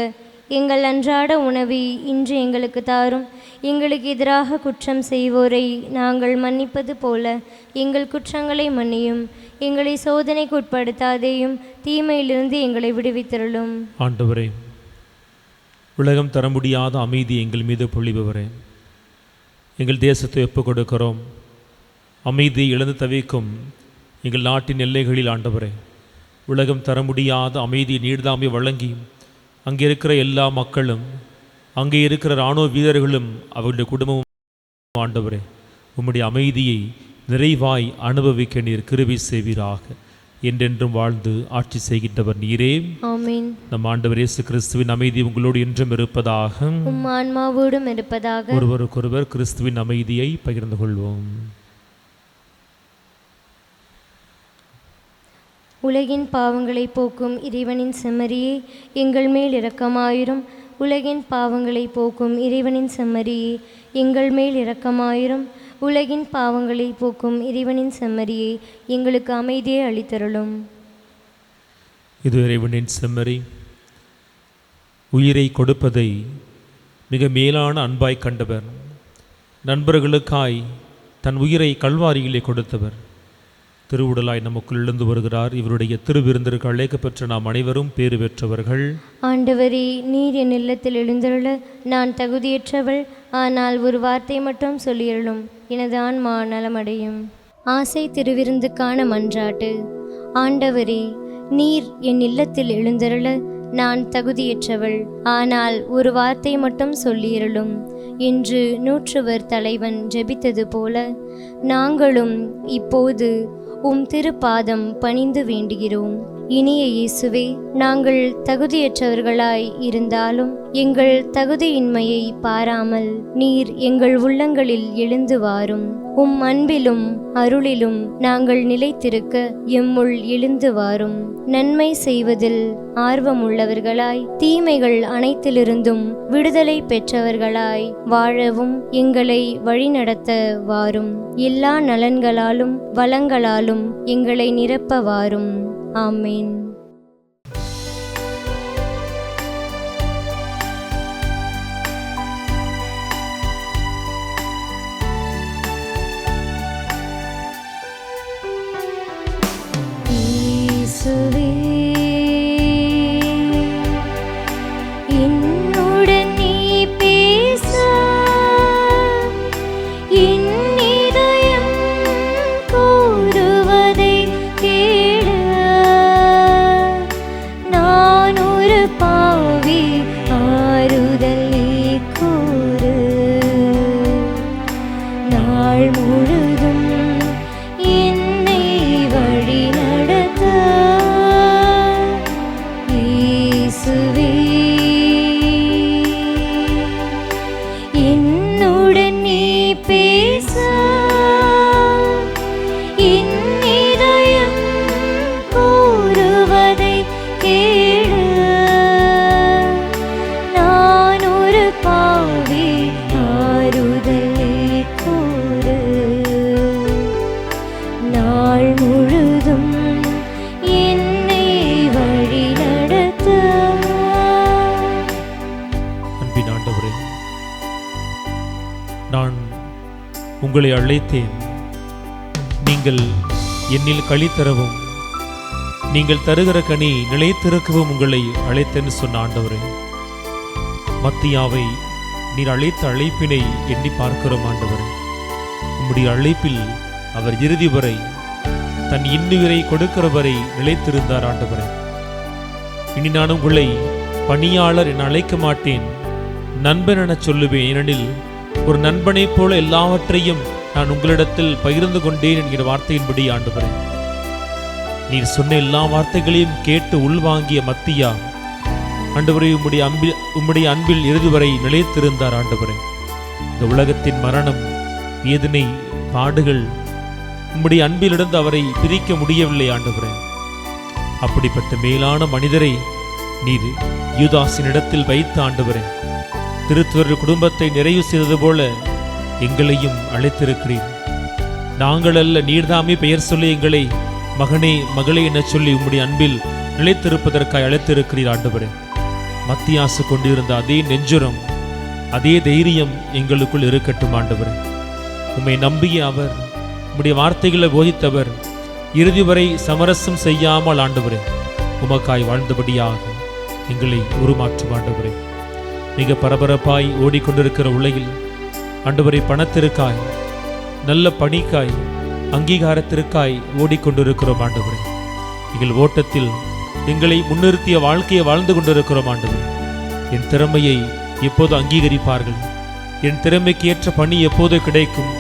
எங்கள் அன்றாட உணவை இன்று எங்களுக்கு தாரும். எங்களுக்கு எதிராக குற்றம் செய்வோரை நாங்கள் மன்னிப்பது போல எங்கள் குற்றங்களை மன்னியும். எங்களை சோதனைக்கு உட்படுத்தாதேயும், தீமையிலிருந்து எங்களை விடுவித்தருளும். ஆண்டவரே, உலகம் தர முடியாத அமைதி எங்கள் மீது பொழிபவரே, எங்கள் தேசத்தை ஒப்புக் கொடுக்கிறோம். அமைதியை இழந்து தவிக்கும் எங்கள் நாட்டின் எல்லைகளில் ஆண்டவரே, உலகம் தர முடியாத அமைதியை நீர்தாமை வழங்கி அங்கே இருக்கிற எல்லா மக்களும், அங்கே இருக்கிற இராணுவ வீரர்களும் அவர்களுடைய குடும்பமும் ஆண்டவரே, உம்முடைய அமைதியை நிறைவாய் அனுபவிக்க நீர் கிருபை செய்வீராக. என்றென்றும் வாழ்ந்து ஆட்சி செய்கின்றவர் நீரே. ஆமென். நம் ஆண்டவர் இயேசு கிறிஸ்துவின் அமைதி உங்களோடு என்றும் இருப்பதாக. உம் ஆன்மாவோடும் இருப்பதாக. ஒருவருக்கொருவர் கிறிஸ்துவின் அமைதியை பகிர்ந்து கொள்வோம். உலகின் பாவங்களை போக்கும் இறைவனின் செம்மறியே, எங்கள் மேல் இரக்கமாயிரும். உலகின் பாவங்களை போக்கும் இறைவனின் செம்மறியே, எங்கள் மேல் இரக்கமாயிரும். உலகின் பாவங்களை போக்கும் இறைவனின் செம்மறியே, எங்களுக்கு அமைதியை அளித்தருளும். இது இறைவனின் செம்மறி, உயிரை கொடுப்பதை மிக மேலான அன்பாய் கண்டவர், நண்பர்களுக்காய் தன் உயிரை கல்வாரியிலே கொடுத்தவர் திருவுடலாய் நமக்குள் எழுந்து வருகிறார். இவருடைய திருவிருந்திற்கு அழைக்கப்பெற்ற நாம் அனைவரும் பேறு பெற்றவர்கள். ஆண்டவரே, நீர் என் இல்லத்தில் எழுந்தருள நான் தகுதியற்றவள். ஆனால் ஒரு வார்த்தை மட்டும் சொல்லியருளும், எனது ஆன்மா நலமடையும். ஆசை திருவிருந்துக்கான மன்றாட்டு. ஆண்டவரே, நீர் என் இல்லத்தில் எழுந்தருள நான் தகுதியற்றவள். ஆனால் ஒரு வார்த்தை மட்டும் சொல்லியருளும் என்று நூற்றுவர் தலைவன் ஜெபித்தது போல நாங்களும் இப்போது உம் திருப்பாதம் பணிந்து வேண்டுகிறோம். இனிய இயேசுவே, நாங்கள் தகுதியற்றவர்களாய் இருந்தாலும் எங்கள் தகுதியின்மையை பாராமல் நீர் எங்கள் உள்ளங்களில் எழுந்து வாரும். உம் அன்பிலும் அருளிலும் நாங்கள் நிலைத்திருக்க எம்முள் எழுந்து வாரும். நன்மை செய்வதில் ஆர்வமுள்ளவர்களாய், தீமைகள் அனைத்திலிருந்தும் விடுதலை பெற்றவர்களாய் வாழவும் எங்களை வழிநடத்த வாரும். எல்லா நலன்களாலும் வளங்களாலும் எங்களை நிரப்ப வாரும். ஆமென். இயேசுவே, என்னுடன் நீ பேச என் இதயம் கூறுவதை கேளு. நான் ஒரு பாவி, ஆறுதல் நீ கூறு. நாள் முழுதும் என்னை வழி நடத்த இயேசுவே, என்னுடன் நீ பேச என் இதயம் கூறுவதை கேளு. நான் ஒரு பாவி, ஆறுதல் நீ கூறு. நாள் முழுதும் என்னை வழி நடத்த. அன்பின் ஆண்டவரே, நான் உங்களை அழைத்தேன், நீங்கள் என்னில் களி தரவும் நீங்கள் தருகிற கனி நிலைத்திருக்கவும் உங்களை அழைத்தேன்னு சொன்ன ஆண்டவரே, மத்தியாவை நீர் அழைத்த அழைப்பினை எண்ணி பார்க்கிறோம் ஆண்டவரே. உம்முடைய அழைப்பில் அவர் இறுதி வரை தன் இன்னுயிரை கொடுக்கிற வரை நிலைத்திருந்தார் ஆண்டவரே. இனி நான் உங்களை பணியாளர் என அழைக்க மாட்டேன், நண்பன் என சொல்லுவேன். ஏனெனில் ஒரு நண்பனைப் போல எல்லாவற்றையும் நான் உங்களிடத்தில் பகிர்ந்து கொண்டேன் என்கிற வார்த்தையின்படி ஆண்டவரே, நீர் சொன்ன எல்லா வார்த்தைகளையும் கேட்டு உள்வாங்கிய மத்தியா ஆண்டவரே, உம்முடைய அன்பில் இறுதி வரை நிலைத்திருந்தார் ஆண்டவரே. இந்த உலகத்தின் மரணம், வேதனை, பாடுகள் உம்முடைய அன்பிலிருந்து அவரை பிரிக்க முடியவில்லை ஆண்டவரே. அப்படிப்பட்ட மேலான மனிதரை நீர் யூதாசின் இடத்தில் வைத்த ஆண்டவரே, திருத்துவர் குடும்பத்தை நிறைவு செய்தது போல எங்களையும் அழைத்திருக்கிறீர். நாங்கள் அல்ல, நீர்தாமே பெயர் சொல்லி எங்களை மகனே மகளே என சொல்லி உம்முடைய அன்பில் நிலைத்திருப்பதற்காக அழைத்திருக்கிறீர் ஆண்டவரே. மத்தியாசு கொண்டிருந்த அதே நெஞ்சுரம், அதே தைரியம் எங்களுக்குள் இருக்கட்டும் ஆண்டவரே. உம்மை நம்பிய அவர், உம்முடைய வார்த்தைகளை போதித்தவர், இறுதி வரை சமரசம் செய்யாமல் ஆண்டவரே உமக்காய் வாழ்ந்தபடியாக எங்களை உருமாற்றும் ஆண்டவரே. மிக பரபரப்பாய் ஓடிக்கொண்டிருக்கிற உலகில் ஆண்டவரே, பணத்திற்காய், நல்ல பணிக்காய், அங்கீகாரத்திற்காய் ஓடிக்கொண்டிருக்கிறோம் ஆண்டவரே. எங்கள் ஓட்டத்தில் எங்களை முன்னிறுத்திய வாழ்க்கையை வாழ்ந்து கொண்டிருக்கிறோம் ஆண்டவரே. என் திறமையை எப்போது அங்கீகரிப்பார்கள்? என் திறமைக்கு ஏற்ற பணி எப்போது கிடைக்கும்?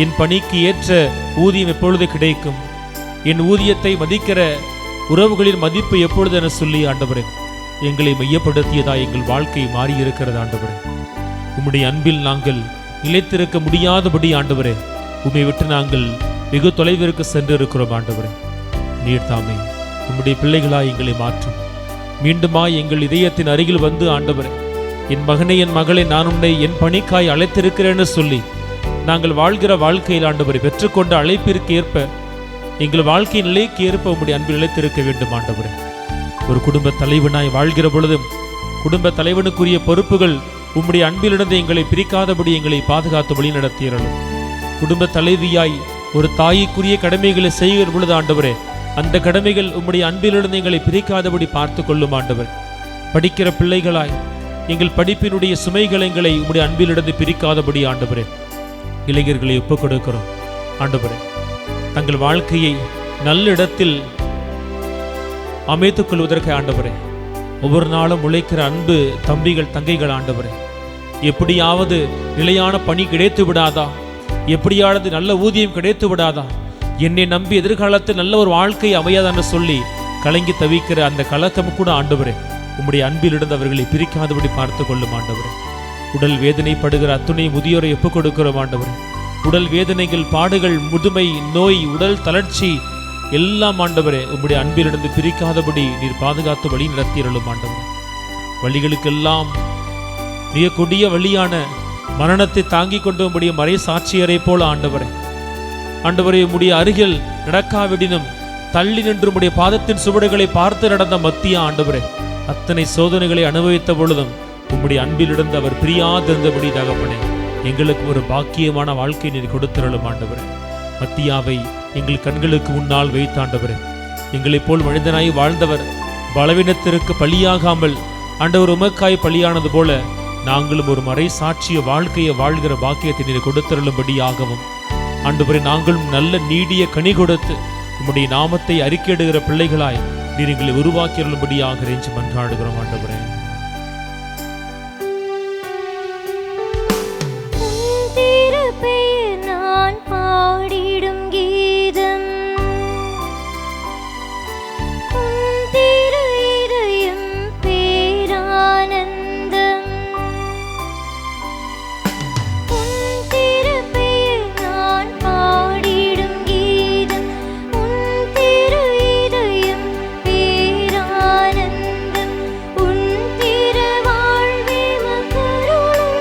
என் பணிக்கு ஏற்ற ஊதியம் எப்பொழுது கிடைக்கும்? என் ஊதியத்தை மதிக்கிற உறவுகளின் மதிப்பு எப்பொழுது என சொல்லி ஆண்டவரே, எங்களை மையப்படுத்தியதா எங்கள் வாழ்க்கை மாறியிருக்கிறது ஆண்டவரே. உம்முடைய அன்பில் நாங்கள் நிலைத்திருக்க முடியாதபடி ஆண்டவரே, உம்மை விட்டு நாங்கள் வெகு தொலைவிற்கு சென்று இருக்கிறோம் ஆண்டவரே. நீர் தாமே உம்முடைய பிள்ளைகளாய் எங்களை மாற்றும். மீண்டுமாய் எங்கள் இதயத்தின் அருகில் வந்து ஆண்டவரே, என் மகனை, என் மகளை, நான் உன்னை என் பணிக்காய் அழைத்திருக்கிறேன்னு சொல்லி நாங்கள் வாழ்கிற வாழ்க்கையில் ஆண்டவரை பெற்றுக்கொண்ட அழைப்பிற்கு ஏற்ப, எங்கள் வாழ்க்கை நிலைக்கு ஏற்ப உம்முடைய அன்பில் நிலைத்திருக்க வேண்டும் ஆண்டவரே. ஒரு குடும்ப தலைவனாய் வாழ்கிற பொழுதும் குடும்ப தலைவனுக்குரிய பொறுப்புகள் உம்முடைய அன்பிலிருந்து எங்களை பிரிக்காதபடி எங்களை பாதுகாத்து வழி நடத்தியறலும். குடும்ப தலைவியாய் ஒரு தாய்க்குரிய கடமைகளை செய்கிற பொழுது ஆண்டவரே, அந்த கடமைகள் உம்முடைய அன்பிலிருந்து எங்களை பிரிக்காதபடி பார்த்து கொள்ளும் ஆண்டவர். படிக்கிற பிள்ளைகளாய் எங்கள் படிப்பினுடைய சுமைகள் எங்களை உம்முடைய அன்பிலிருந்து பிரிக்காதபடி ஆண்டவரே, இளைஞர்களை ஒப்புக் கொடுக்கிறோம் ஆண்டவரே. தங்கள் வாழ்க்கையை நல்ல இடத்தில் அமைத்துக் கொள்வதற்கு ஆண்டவரே, ஒவ்வொரு நாளும் உழைக்கிற அன்பு தம்பிகள், தங்கைகள் ஆண்டவரே, எப்படியாவது நிலையான பணி கிடைத்து விடாதா? எப்படியாவது நல்ல ஊதியம் கிடைத்து விடாதா? என்னை நம்பி எதிர்காலத்தில் நல்ல ஒரு வாழ்க்கை அமையாதான்னு சொல்லி கலங்கி தவிக்கிற அந்த கலக்கம் கூட ஆண்டவரே, உம்முடைய அன்பிலிருந்து அவர்களை பிரிக்காதபடி பார்த்து கொள்ளும் ஆண்டவரே. உடல் வேதனைப்படுகிற அத்துணை முதியோரை ஒப்புக் கொடுக்கிறோம் ஆண்டவரே. உடல் வேதனைகள், பாடுகள், முதுமை, நோய், உடல் தளர்ச்சி எல்லாம் ஆண்டவரே, உம்முடைய அன்பிலிருந்து பிரிக்காதபடி நீர் பாதுகாத்து வழி நடத்தியருளும் ஆண்டவரே. வழிகளுக்கெல்லாம் மிக கொடிய வழியான மரணத்தை தாங்கிக் கொண்டு உம்முடைய மறை சாட்சியரை போல ஆண்டவரே, ஆண்டவரே, உம்முடைய அருகில் நடக்காவிடினும் தள்ளி நின்று உம்முடைய பாதத்தின் சுவடுகளை பார்த்து நடந்த மத்திய ஆண்டவரே, அத்தனை சோதனைகளை அனுபவித்த பொழுதும் உம்முடைய அன்பிலிருந்து அவர் பிரியாதிருந்தபடி தகப்பனே, எங்களுக்கு ஒரு பாக்கியமான வாழ்க்கை நீர் கொடுத்திருளும் ஆண்டவரே. மத்தியாவை எங்கள் கண்களுக்கு முன்னால் வைத்தாண்டவரே, எங்களைப் போல் மனிதனாய் வாழ்ந்தவர் பலவீனத்திற்கு பலியாகாமல் ஆண்டவர் உமக்காய் பலியானது போல நாங்களும் ஒரு மறை சாட்சிய வாழ்க்கையை வாழ்கிற பாக்கியத்தை நீர் கொடுத்திருளும்படியாகவும் ஆண்டவரே, நாங்களும் நல்ல நீடிய கனி கொடுத்து உம்முடைய நாமத்தை அறிக்கையிடுகிற பிள்ளைகளாய் நீர் எங்களை உருவாக்கியுள்ளபடியாக இறைஞ்சி மன்றாடுகிறோம் ஆண்டவரே. நான் பாடிடும் கீதம் திரு இதயம் பேரானந்தம். திரு பெயர் நான் பாடிடும் கீதம் திரு இதயம் பேரானந்தம். திரு வாழ்வே மகருளும்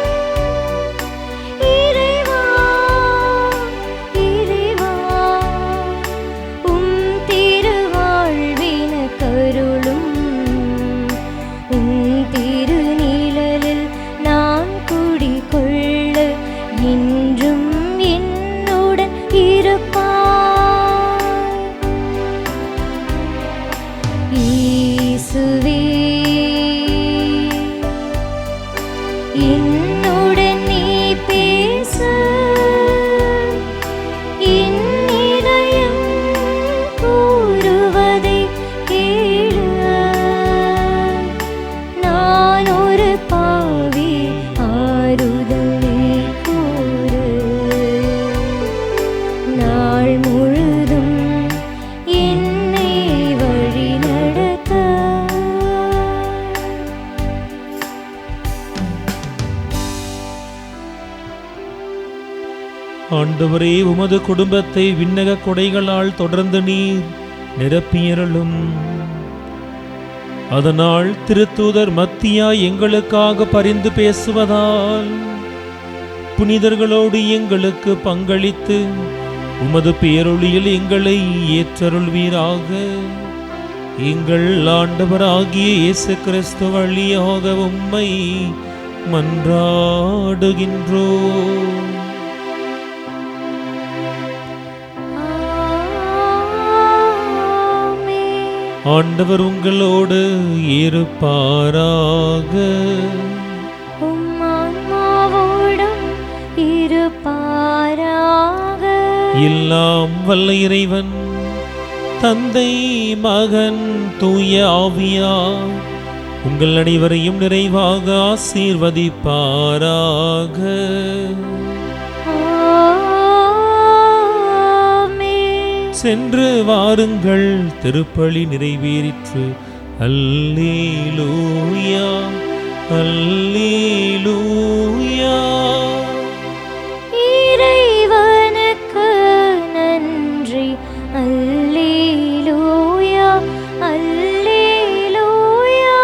இறைவா இறைவா, திருவாழ்வின கருளும். திருநிழலில் நான் குடிகொள்ள இன்றும் என்னுடன் இருப்பாய். இயேசுவே, என்னுடன் நீ பேச என் இதயம் கூறுவதை கேளு. நான் ஒரு பாவி, ஆறுதலை கூறு. நாள் முழுதும் என்னை வழி நடத்த. ஆண்டவரே, உமது குடும்பத்தை விண்ணக கொடைகளால் தொடர்ந்து நீர் நிரப்பியருளும். அதனால் திருத்தூதர் மத்தியா எங்களுக்காக பரிந்து பேசுவதால் புனிதர்களோடு எங்களுக்கு பங்களித்து உமது பேரொளியில் எங்களை ஏற்றருள்வீராக. எங்கள் ஆண்டவராகிய இயேசு கிறிஸ்து வழியாக உம்மை மன்றாடுகின்றோம். ஆண்டவர் உங்களோடு இருப்பாராக. உம் ஆன்மாவோடும் எல்லாம் வல்ல இறைவன் தந்தை, மகன், தூய ஆவியார் உங்கள் அனைவரையும் நிறைவாக ஆசீர்வதிப்பாராக. சென்று வாருங்கள், திருப்பலி நிறைவேறிற்று. அல்லேலூயா, அல்லேலூயா. இறைவனுக்கு நன்றி. அல்லேலூயா, அல்லேலூயா.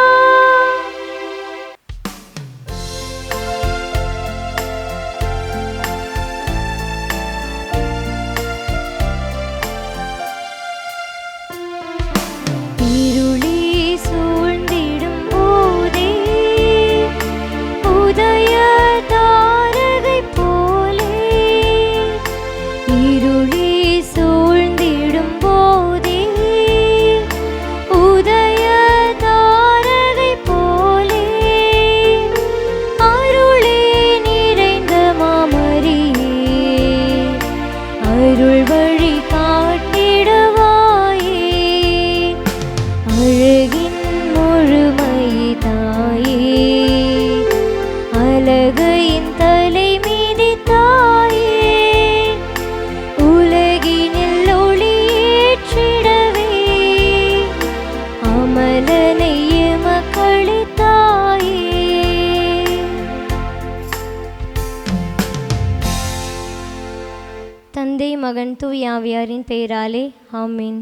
இருளி சூழ்ந்திடும் போதே உதய தாரகை போலே, இருளி சூழ்ந்திடும் போதே உதய தாரகை போலே, அருளே நிறைந்த மாமரியே, அருள் வழி காட்டிடுவாயே, அழகின் முழுமை தாயே, அழகையின் தலை மீதி தாயே, உலகினில் ஒளியேற்றிடவே அமலனை எமக்களித்தாயே. தந்தை, மகன், தூய ஆவியாரின் பெயராலே ஆமீன்.